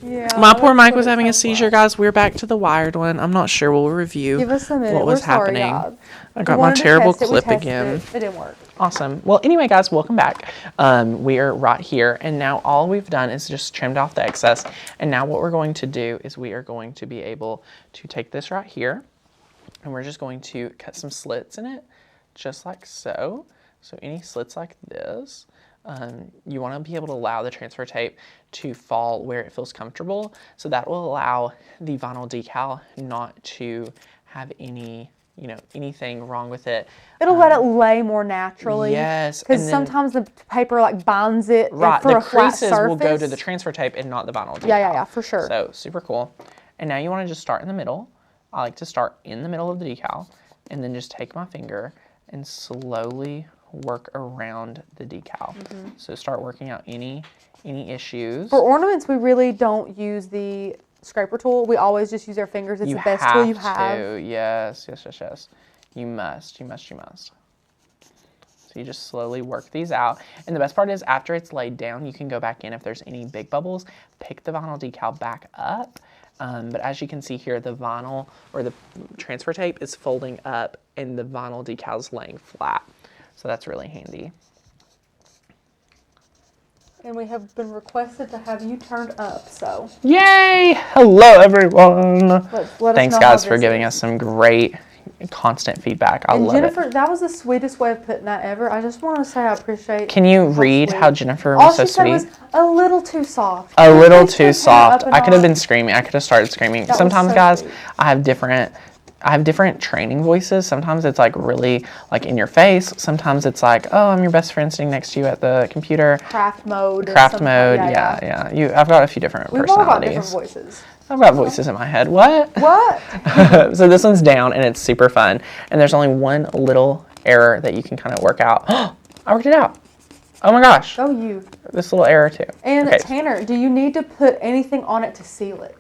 Yeah. My poor mic was having a seizure, guys. We're back to the wired one. I'm not sure. We'll review Give us a minute. what was happening. Sorry, I got my terrible clip again. It didn't work. Awesome. Well, anyway, guys, welcome back. We are right here, and now all we've done is just trimmed off the excess. And now what we're going to do is we are going to be able to take this right here, and we're just going to cut some slits in it, just like so. So any slits like this. You want to be able to allow the transfer tape to fall where it feels comfortable. So that will allow the vinyl decal not to have any, you know, anything wrong with it. It'll let it lay more naturally. Yes. Because sometimes the paper like binds it right, for the a flat creases surface. will go to the transfer tape and not the vinyl decal. Yeah, for sure. So super cool. And now you want to just start in the middle. I like to start in the middle of the decal and then just take my finger and slowly work around the decal. So start working out any issues. For ornaments, we really don't use the scraper tool. We always just use our fingers. It's the best tool you have. Yes. You must. So you just slowly work these out. And the best part is after it's laid down, you can go back in if there's any big bubbles, pick the vinyl decal back up. But as you can see here, the vinyl or the transfer tape is folding up and the vinyl decal is laying flat. So that's really handy. And we have been requested to have you turned up, so. Yay! Hello, everyone. Let Thanks, guys, for giving us some great constant feedback. I love Jennifer, it. that was the sweetest way of putting that ever. I just want to say I appreciate. Can you read how Jennifer All was so she said sweet? was a little too soft. A little Please too put soft. her up I could have and been screaming. I could have started screaming. That Sometimes, was so guys, sweet. I have different training voices. Sometimes it's like really like in your face. Sometimes it's like, oh, I'm your best friend sitting next to you at the computer. Craft mode. Craft mode. Yeah. I've got a few different personalities. We've all got different voices. I've got voices in my head. What? So this one's down and it's super fun. And there's only one little error that you can kind of work out. I worked it out. Oh my gosh. Oh, you. This little error too. And okay. Tanner, do you need to put anything on it to seal it?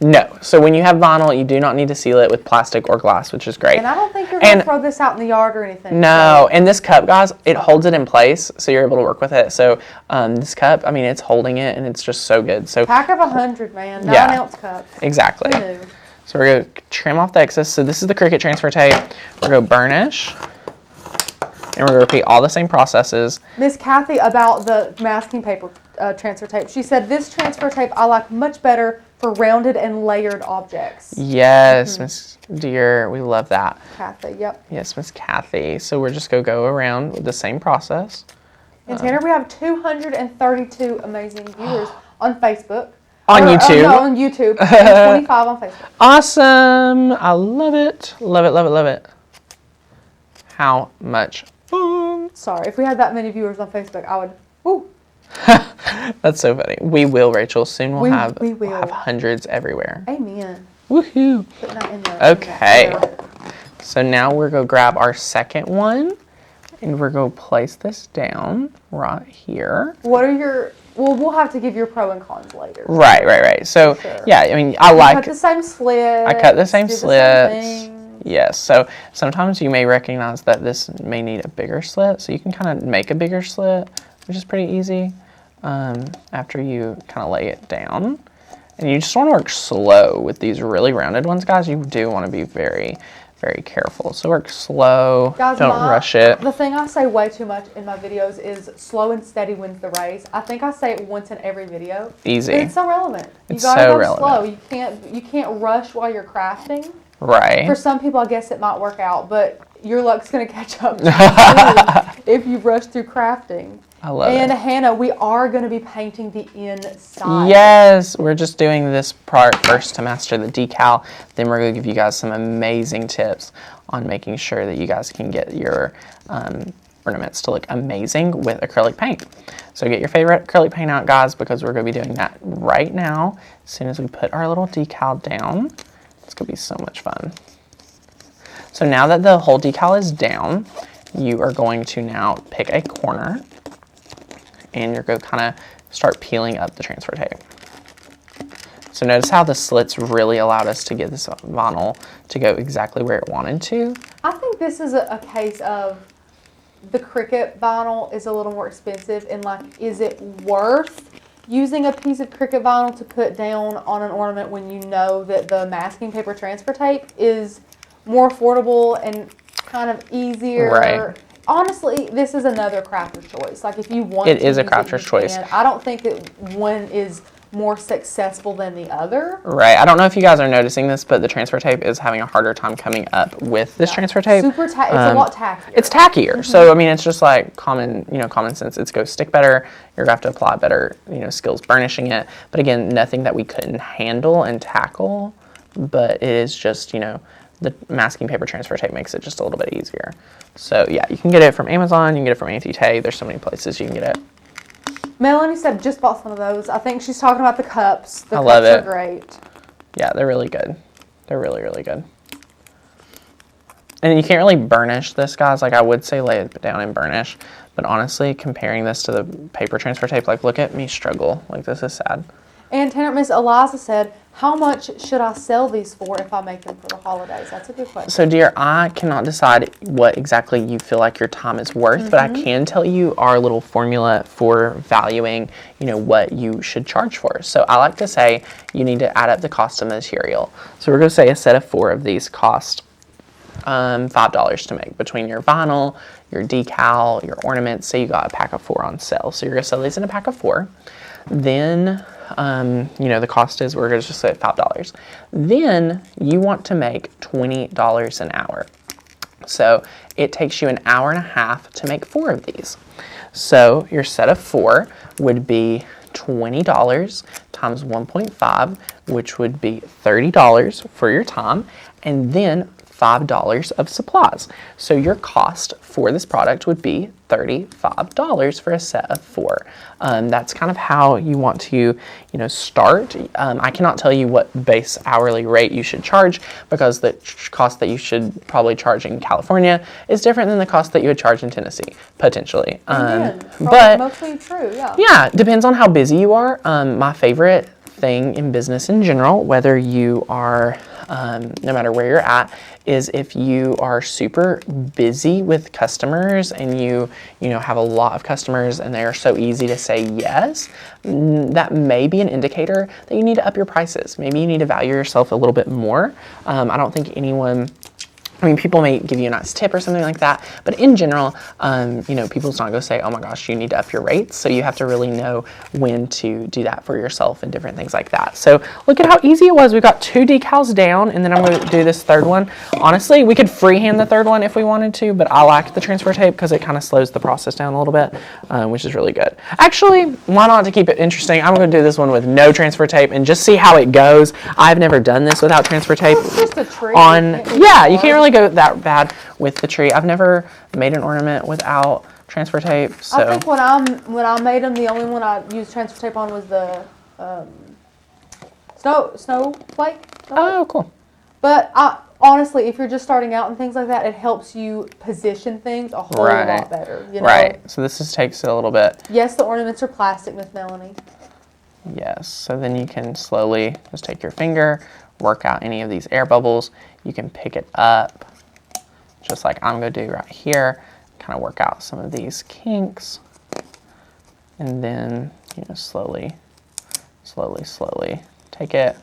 No. So when you have vinyl, you do not need to seal it with plastic or glass, which is great. And I don't think you're going to throw this out in the yard or anything. No. And this cup, guys, it holds it in place, so you're able to work with it. So this cup, I mean, it's holding it, and it's just so good. So pack of 100, man. 9-ounce cup. Exactly. Who knew? So we're going to trim off the excess. So this is the Cricut transfer tape. We're going to burnish. And we're going to repeat all the same processes. Miss Kathy about the masking paper transfer tape. She said, this transfer tape I like much better for rounded and layered objects. Yes, Miss Dear, we love that. Kathy, yep. Yes, Miss Kathy. So we're just going to go around with the same process. And Tanner, we have 232 amazing viewers on Facebook. On YouTube. No, on YouTube. And 25 on Facebook. Awesome. I love it. Love it, love it, love it. How much fun. Sorry, if we had that many viewers on Facebook, I would, woo. That's so funny. We will, Rachel. Soon we'll have hundreds everywhere. Amen. Woohoo. Putting that in there. Okay. So now we're going to grab our second one, and we're going to place this down right here. What are your, well, we'll have to give your pro and cons later. Right. So, yeah, I mean, I like. Cut the same slit. I cut the same slits. Yes. So sometimes you may recognize that this may need a bigger slit. So you can kind of make a bigger slit, which is pretty easy after you kind of lay it down. And you just want to work slow with these really rounded ones, guys. You do want to be very, very careful. So work slow. Guys, don't rush it. The thing I say way too much in my videos is slow and steady wins the race. I think I say it once in every video. Easy. But it's so relevant. It's so relevant. Slow. You can't rush while you're crafting. Right. For some people, I guess it might work out, but your luck's going to catch up if you rush through crafting. I love it. And Hannah, we are going to be painting the inside. Yes, we're just doing this part first to master the decal. Then we're going to give you guys some amazing tips on making sure that you guys can get your ornaments to look amazing with acrylic paint. So get your favorite acrylic paint out, guys, because we're going to be doing that right now. As soon as we put our little decal down, it's going to be so much fun. So now that the whole decal is down, you are going to now pick a corner, and you're going to kind of start peeling up the transfer tape. So notice how the slits really allowed us to get this vinyl to go exactly where it wanted to. I think this is a case of the Cricut vinyl is a little more expensive, and like, is it worth using a piece of Cricut vinyl to put down on an ornament when you know that the masking paper transfer tape is more affordable and kind of easier? Right. Honestly, this is another crafter's choice. Like, if you want it is a crafter's choice. I don't think that one is more successful than the other. Right. I don't know if you guys are noticing this, but the transfer tape is having a harder time coming up with this transfer tape. It's a lot tackier. It's tackier. So I mean, it's just like common sense. It's going to stick better. You're going to have to apply better, skills burnishing it. But again, nothing that we couldn't handle and tackle. But it is just, the masking paper transfer tape makes it just a little bit easier. So yeah, you can get it from Amazon. You can get it from Auntie Tay. There's so many places you can get it. Melanie said just bought some of those. I think she's talking about the cups. The cups are great. Yeah, they're really good. They're really, really good. And you can't really burnish this, guys. Like, I would say lay it down and burnish. But honestly, comparing this to the paper transfer tape, like, look at me struggle. Like, this is sad. And Tanner, Miss Eliza said, how much should I sell these for if I make them for the holidays? That's a good question. So, dear, I cannot decide what exactly you feel like your time is worth, but I can tell you our little formula for valuing, what you should charge for. So, I like to say you need to add up the cost of material. So, we're going to say a set of 4 of these cost $5 to make between your vinyl, your decal, your ornaments. Say you got a pack of 4 on sale. So, you're going to sell these in a pack of 4. Then the cost is, we're going to just say $5. Then you want to make $20 an hour. So it takes you an hour and a half to make 4 of these. So your set of 4 would be $20 times 1.5, which would be $30 for your time, and then $5 of supplies. So your cost for this product would be $35 for a set of 4. That's kind of how you want to, start. I cannot tell you what base hourly rate you should charge, because the cost that you should probably charge in California is different than the cost that you would charge in Tennessee, potentially. But mostly true, yeah. Yeah, it depends on how busy you are. My favorite thing in business in general, whether you are, no matter where you're at, is if you are super busy with customers and you have a lot of customers and they are so easy to say yes, that may be an indicator that you need to up your prices. Maybe you need to value yourself a little bit more. I don't think anyone I mean, people may give you a nice tip or something like that, but in general, you know, people's not going to say, oh my gosh, you need to up your rates. So you have to really know when to do that for yourself and different things like that. So look at how easy it was. We got 2 decals down, and then I'm going to do this third one. Honestly, we could freehand the third one if we wanted to, but I like the transfer tape because it kind of slows the process down a little bit, which is really good. Actually, why not, to keep it interesting, I'm going to do this one with no transfer tape and just see how it goes. I've never done this without transfer tape. It's just a tree. Yeah, you can't really go that bad with the tree. I've never made an ornament without transfer tape. So I think when I made them, the only one I used transfer tape on was the snowflake. Oh, cool. But honestly, if you're just starting out and things like that, it helps you position things a whole lot better. You know? Right. So this just takes a little bit. Yes, the ornaments are plastic, Miss Melanie. Yes. So then you can slowly just take your finger, work out any of these air bubbles. You can pick it up, just like I'm going to do right here. Kind of work out some of these kinks, and then, you know, slowly take it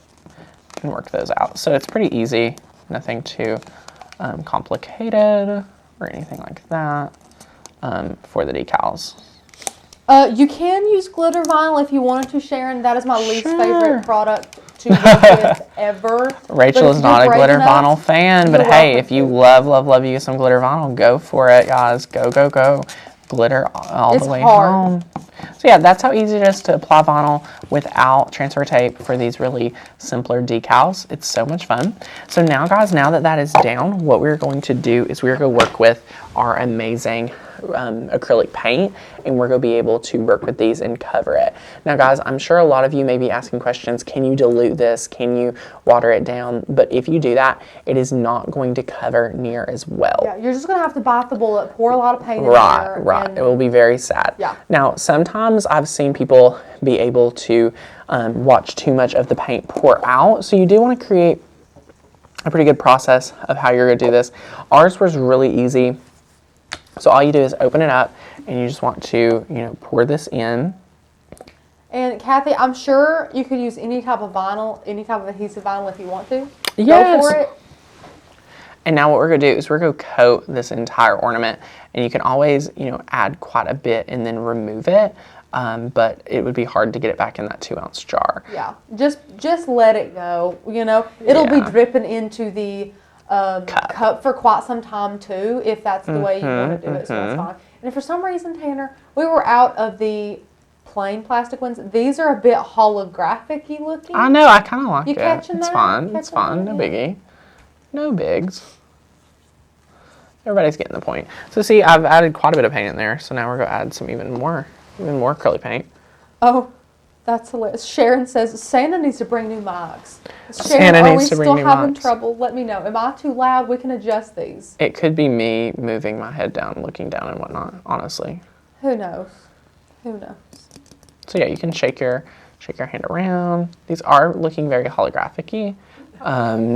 and work those out. So it's pretty easy, nothing too complicated or anything like that for the decals. You can use glitter vinyl if you wanted to, Sharon. That is my least favorite product to work with ever. Rachel is not a glitter vinyl fan, but hey, if you love you some glitter vinyl, go for it, guys. Go. Glitter all the way home. So yeah, that's how easy it is to apply vinyl without transfer tape for these really simpler decals. It's so much fun. So now, guys, now that that is down, what we're going to do is we're going to work with our amazing acrylic paint, and we're going to be able to work with these and cover it. Now, guys, I'm sure a lot of you may be asking questions. Can you dilute this? Can you water it down? But if you do that, it is not going to cover near as well. Yeah, you're just going to have to bite the bullet, pour a lot of paint in there. Right. It will be very sad. Yeah. Now, sometimes I've seen people be able to watch too much of the paint pour out. So you do want to create a pretty good process of how you're going to do this. Ours was really easy. So all you do is open it up, and you just want to, you know, pour this in. And Kathy, I'm sure you could use any type of vinyl, any type of adhesive vinyl if you want to. Yes. Go for it. And now what we're going to do is we're going to coat this entire ornament, and you can always, you know, add quite a bit and then remove it. But it would be hard to get it back in that 2-ounce jar. Yeah, just let it go. You know, it'll be dripping into the cup for quite some time too, if that's the way you want to do it. So that's fine. And if for some reason, Tanner, we were out of the plain plastic ones, these are a bit holographic-y looking. I know, I kind of like it. Catching it's that? fine. It's fine. No biggie. No bigs. Everybody's getting the point. So see, I've added quite a bit of paint in there. So now we're going to add some even more acrylic paint. Oh, that's hilarious. Sharon says Santa needs to bring new mics. Santa needs to bring new mics. Are we still having trouble? Let me know. Am I too loud? We can adjust these. It could be me moving my head down, looking down and whatnot, honestly. Who knows? So yeah, you can shake your hand around. These are looking very holographic-y.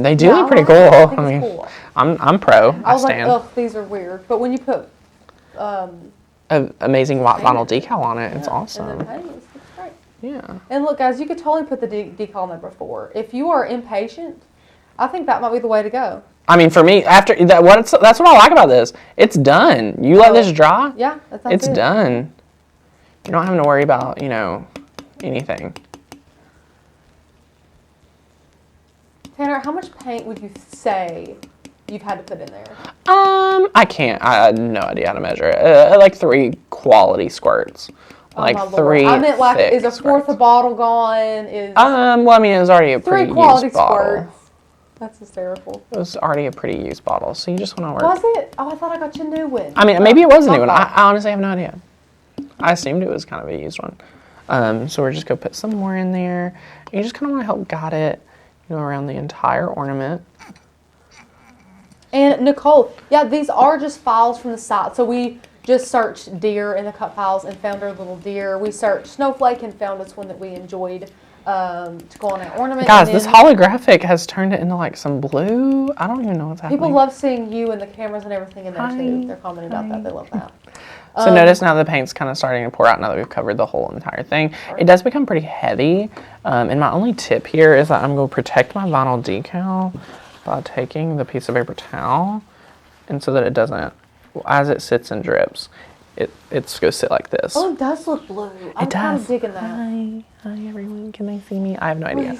They do look pretty cool. I mean, cool. I'm pro. I was like, ugh, these are weird. But when you put an amazing white vinyl decal on it, it's awesome. And then it's great. Yeah. And look, guys, you could totally put the decal on there before. If you are impatient, I think that might be the way to go. I mean, for me, after that, that's what I like about this. It's done. You let this dry. Yeah, it's done. You're not having to worry about, you know, anything. Tanner, how much paint would you say you've had to put in there? I can't. I have no idea how to measure it. Like 3 quality squirts. Like 3 I meant like, is a fourth squirts. a bottle gone? Well, I mean, it was already a pretty used bottle. 3 quality squirts. That's hysterical. It was already a pretty used bottle, so you just want to work. Was it? Oh, I thought I got you a new one. I mean, maybe it was a new one. I honestly have no idea. I assumed it was kind of a used one. So we're just going to put some more in there. You just kind of want to help guide it, you know, around the entire ornament. And Nicole, yeah, these are just files from the site. So we just searched deer in the cut files and found our little deer. We searched snowflake and found this one that we enjoyed to go on an ornament. Guys, this holographic has turned it into like some blue. I don't even know what's happening. People love seeing you and the cameras and everything in there too. They're commenting about that. They love that. So notice now the paint's kind of starting to pour out now that we've covered the whole entire thing. It does become pretty heavy. And my only tip here is that I'm going to protect my vinyl decal by taking the piece of paper towel and so that it doesn't, as it sits and drips, it's going to sit like this. Oh, it does look blue. I'm kind of digging that. Hi everyone, can they see me? I have no idea.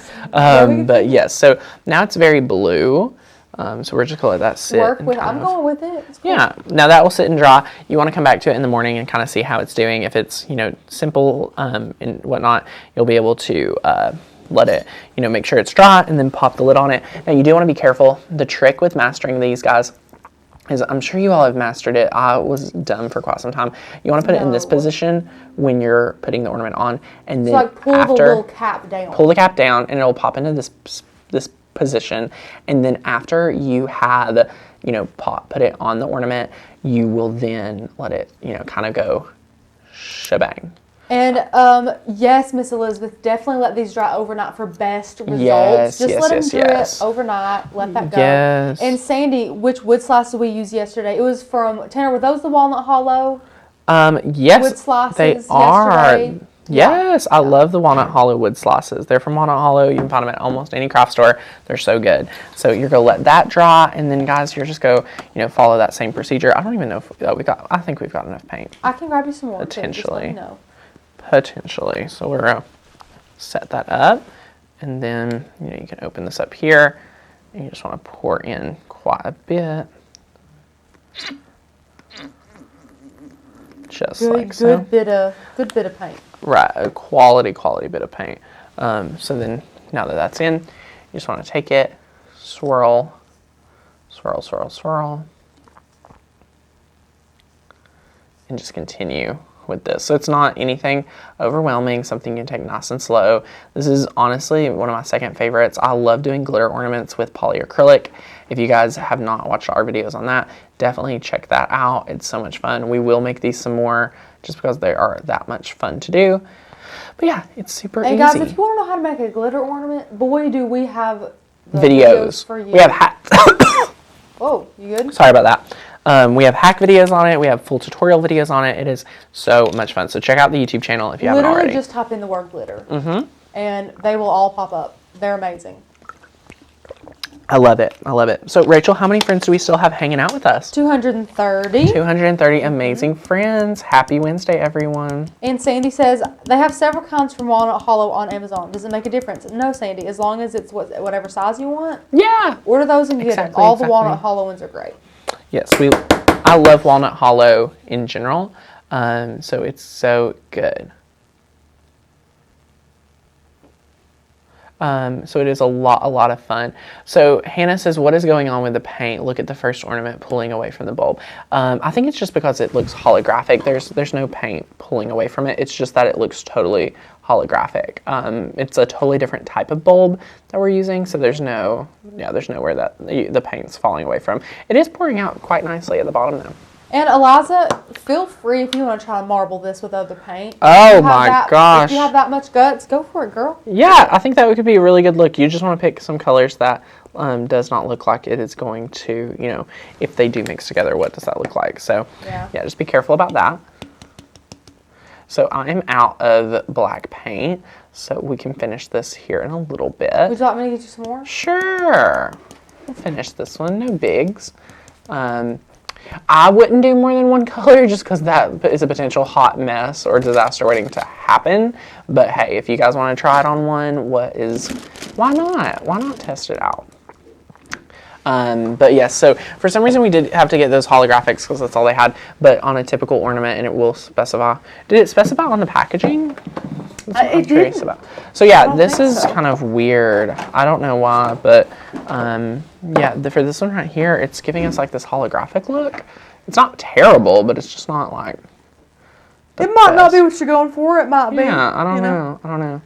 But yes, so now it's very blue. So we're just going to let that sit. I'm going with it. It's cool. Yeah, now that will sit and dry. You want to come back to it in the morning and kind of see how it's doing. If it's, simple and whatnot, you'll be able to let it, make sure it's dry and then pop the lid on it. Now you do want to be careful. The trick with mastering these, guys, is I'm sure you all have mastered it. I was dumb for quite some time. You want to put it in this position when you're putting the ornament on, and then pull the little cap down. Pull the cap down, and it'll pop into this position. And then after you have, put it on the ornament, you will then let it, kind of go shebang. And yes, Miss Elizabeth, definitely let these dry overnight for best results. Yes, Just let them drip overnight. Let that go. Yes. And Sandy, which wood slice did we use yesterday? It was from Tanner. Were those the walnut hollow? Yes, wood slices they are. Yesterday? Yes, I love the walnut hollow wood slices. They're from Walnut Hollow. You can find them at almost any craft store. They're so good. So you're gonna let that dry, and then guys, you're just go, follow that same procedure. I don't even know if I think we've got enough paint. I can grab you some more. Potentially. No. Potentially. So we're gonna set that up, and then you can open this up here, and you just want to pour in quite a bit. Just like so. Good bit of paint. Right, a quality bit of paint. So then, now that that's in, you just want to take it, swirl, swirl, swirl, swirl, and just continue with this. So it's not anything overwhelming, something you can take nice and slow. This is honestly one of my second favorites. I love doing glitter ornaments with polyacrylic. If you guys have not watched our videos on that, definitely check that out. It's so much fun. We will make these some more just because they are that much fun to do. But yeah, it's super easy. And guys, if you want to know how to make a glitter ornament, boy, do we have the videos for you. We have hacks. Whoa, you good? Sorry about that. We have hack videos on it. We have full tutorial videos on it. It is so much fun. So check out the YouTube channel if you haven't already. Just type in the word glitter. And they will all pop up. They're amazing. I love it. I love it. So, Rachel, how many friends do we still have hanging out with us? 230. 230 amazing friends. Happy Wednesday, everyone. And Sandy says, they have several kinds from Walnut Hollow on Amazon. Does it make a difference? No, Sandy. As long as it's whatever size you want. Yeah. Order those and get them. All the Walnut Hollow ones are great. Yes, I love Walnut Hollow in general. So it's so good. So it is a lot of fun. So Hannah says, what is going on with the paint? Look at the first ornament pulling away from the bulb. I think it's just because it looks holographic. There's no paint pulling away from it. It's just that it looks totally holographic. It's a totally different type of bulb that we're using. So there's nowhere that the paint's falling away from. It is pouring out quite nicely at the bottom though. And Eliza, feel free if you want to try to marble this with other paint. Oh my gosh. If you have that much guts, go for it, girl. Yeah, I think that could be a really good look. You just want to pick some colors that does not look like it is going to, if they do mix together, what does that look like? So, yeah, just be careful about that. So I'm out of black paint, so we can finish this here in a little bit. Would you like me to get you some more? Sure. We'll finish this one, no bigs. I wouldn't do more than one color just because that is a potential hot mess or disaster waiting to happen. But hey, if you guys want to try it on one, why not? Why not test it out? But yes, so for some reason we did have to get those holographics because that's all they had, but on a typical ornament, and it will specify. Did it specify on the packaging? That's what I'm curious about. So yeah, this is kind of weird. I don't know why, but yeah, for this one right here, it's giving us like this holographic look. It's not terrible, but it's just not like it might not be what you're going for. It might be. Yeah, I don't know. I don't know.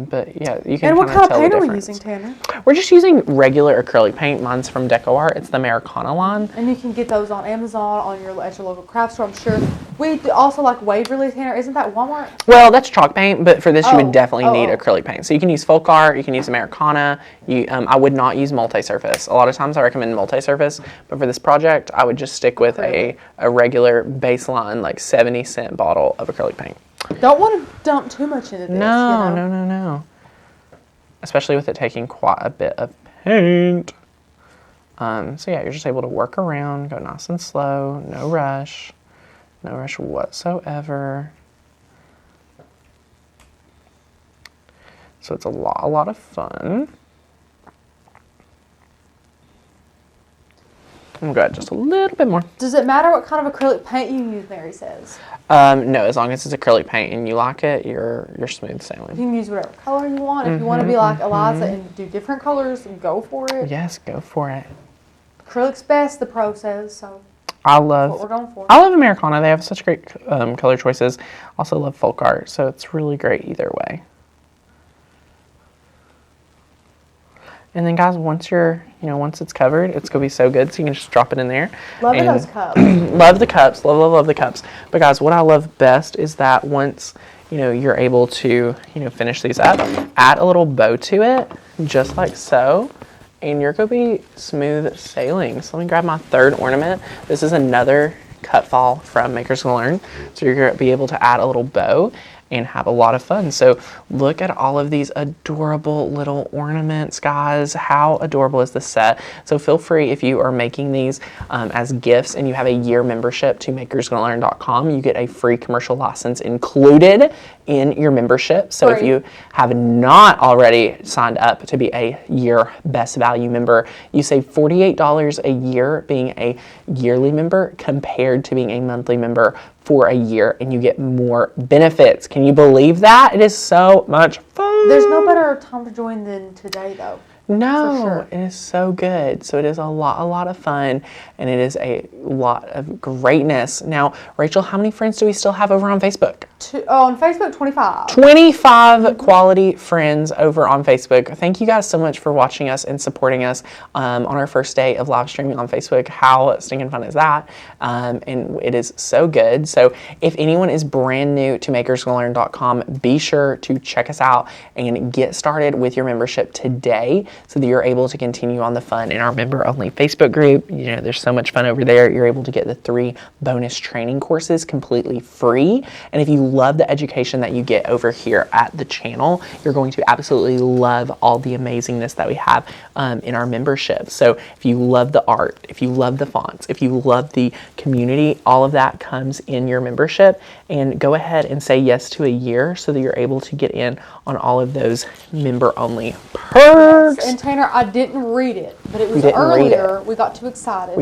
But yeah, you can. And what kind of paint are we using, Tanner? We're just using regular acrylic paint. Mine's from Deco Art. It's the Americana line. And you can get those on Amazon, at your local craft store, I'm sure. We also like Waverly, Tanner. Isn't that Walmart? Well, that's chalk paint, but for this you would definitely need acrylic paint. So you can use Folk Art, you can use Americana. I would not use multi-surface. A lot of times I recommend multi-surface, but for this project, I would just stick with a regular baseline, like 70-cent bottle of acrylic paint. Don't want to dump too much into this. No. Especially with it taking quite a bit of paint. So yeah, you're just able to work around, go nice and slow, no rush whatsoever. So it's a lot of fun. I'm going to add just a little bit more. Does it matter what kind of acrylic paint you use, Mary says? No, as long as it's acrylic paint and you like it, you're smooth sailing. You can use whatever color you want. If you want to be like Eliza and do different colors, go for it. Yes, go for it. Acrylic's best, the pro says, so that's what we're going for. I love Americana. They have such great color choices. Also love folk art, so it's really great either way. And then guys, once it's covered, it's gonna be so good. So you can just drop it in there. Love those cups. Love the cups. Love the cups. But guys, what I love best is that once you're able to finish these up, add a little bow to it, just like so, and you're gonna be smooth sailing. So let me grab my third ornament. This is another cut fall from Makers Gonna Learn. So you're gonna be able to add a little bow and have a lot of fun. So look at all of these adorable little ornaments, guys. How adorable is this set? So feel free, if you are making these as gifts and you have a year membership to makersgonnalearn.com, you get a free commercial license included in your membership. So if you have not already signed up to be a year best value member, you save $48 a year being a yearly member compared to being a monthly member for a year, and you get more benefits. Can you believe that? It is so much fun. There's no better time to join than today, though. No, sure. It is so good. So it is a lot of fun, and it is a lot of greatness. Now, Rachel, how many friends do we still have over on Facebook? On Facebook, 25. 25 quality friends over on Facebook. Thank you guys so much for watching us and supporting us on our first day of live streaming on Facebook. How stinking fun is that? And it is so good. So if anyone is brand new to makersgonnalearn.com, be sure to check us out and get started with your membership today, so that you're able to continue on the fun in our member-only Facebook group. There's so much fun over there. You're able to get the 3 bonus training courses completely free. And if you love the education that you get over here at the channel, you're going to absolutely love all the amazingness that we have in our membership. So if you love the art, if you love the fonts, if you love the community, all of that comes in your membership. And go ahead and say yes to a year so that you're able to get in on all of those member-only perks. And Tanner, I didn't read it, but it was earlier. We got too excited.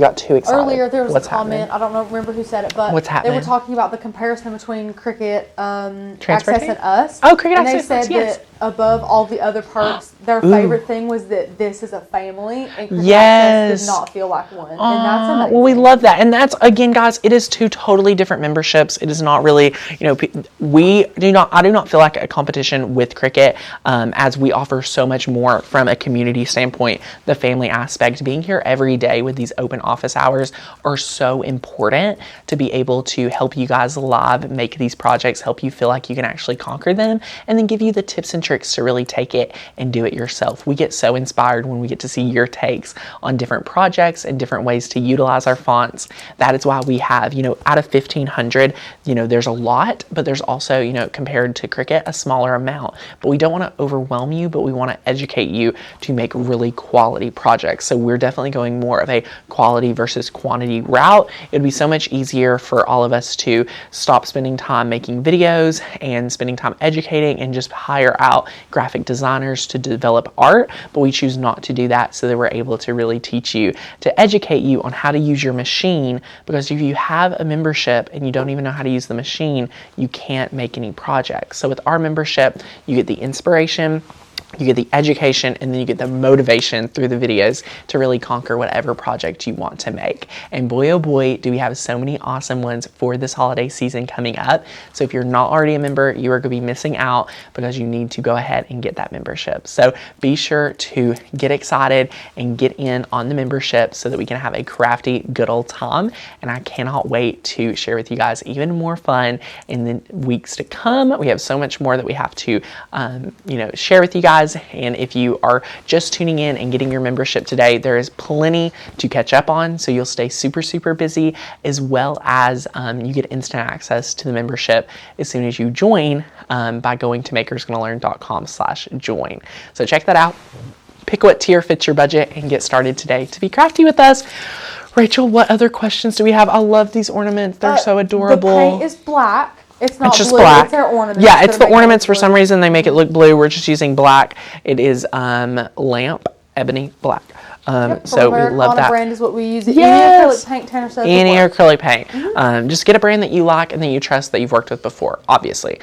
Earlier there was a comment. I don't remember who said it, but they were talking about the comparison between Cricut Access and us. Oh, Cricut and Access. And they said that above all the other perks, their favorite thing was that this is a family, and Cricut Access did not feel like one. And that's amazing. Well, we love that. And that's, again, guys, it is 2 totally different memberships. It is not really, I do not feel like a competition with Cricut, as we offer so much more from a community standpoint. The family aspect, being here every day with these open office hours are so important to be able to help you guys live make these projects, help you feel like you can actually conquer them, and then give you the tips and tricks to really take it and do it yourself. We get so inspired when we get to see your takes on different projects and different ways to utilize our fonts. That is why we have, out of 1,500, there's a lot, but there's also, compared to Cricut, a smaller amount. But we don't want to overwhelm you, but we want to educate you to make really quality projects. So we're definitely going more of a quality versus quantity route. It'd be so much easier for all of us to stop spending time making videos and spending time educating and just hire out graphic designers to develop art, but we choose not to do that so that we're able to really teach you, to educate you on how to use your machine, because if you have a membership and you don't even know how to use the machine, you can't make any projects. So with our membership, you get the inspiration, you get the education, and then you get the motivation through the videos to really conquer whatever project you want to make. And boy, oh boy, do we have so many awesome ones for this holiday season coming up. So if you're not already a member, you are going to be missing out, because you need to go ahead and get that membership. So be sure to get excited and get in on the membership so that we can have a crafty, good old time. And I cannot wait to share with you guys even more fun in the weeks to come. We have so much more that we have to, share with you guys. And if you are just tuning in and getting your membership today, there is plenty to catch up on. So you'll stay super busy, as well as you get instant access to the membership as soon as you join by going to makersgonnalearn.com/join. So check that out. pick what tier fits your budget and get started today to be crafty with us. Rachel, what other questions do we have? I love these ornaments. They're so adorable. The paint is black. It's not just blue. black. It's their ornaments. Yeah, it's the ornaments. For some reason, they make it look blue. We're just using black. It is lamp ebony black. So we love that. Brand is what we use. Yes. Any acrylic paint, Tanner says. Any acrylic paint. Just get a brand that you like and that you trust, that you've worked with before, obviously.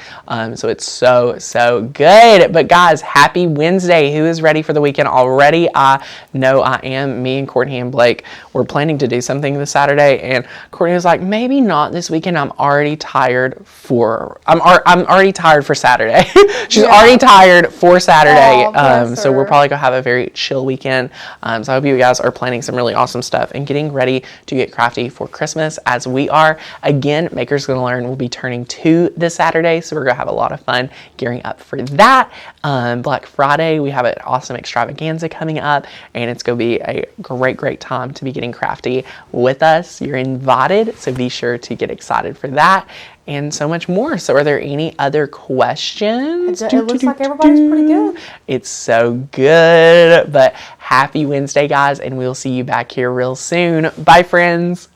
So it's so good. But guys, happy Wednesday. Who is ready for the weekend already? I know I am. Me and Courtney and Blake were planning to do something this Saturday, and Courtney was like, maybe not this weekend. I'm already tired for Saturday. She's already tired for Saturday. So we're probably gonna have a very chill weekend. So I hope you guys are planning some really awesome stuff and getting ready to get crafty for Christmas as we are. Again, Makers Gonna Learn will be turning 2 this Saturday, so we're gonna have a lot of fun gearing up for that. Black Friday, we have an awesome extravaganza coming up, and it's gonna be a great time to be getting crafty with us. You're invited, so be sure to get excited for that. And so much more. So are there any other questions? It looks like everybody's pretty good. It's so good. But happy Wednesday, guys, and we'll see you back here real soon. Bye, friends.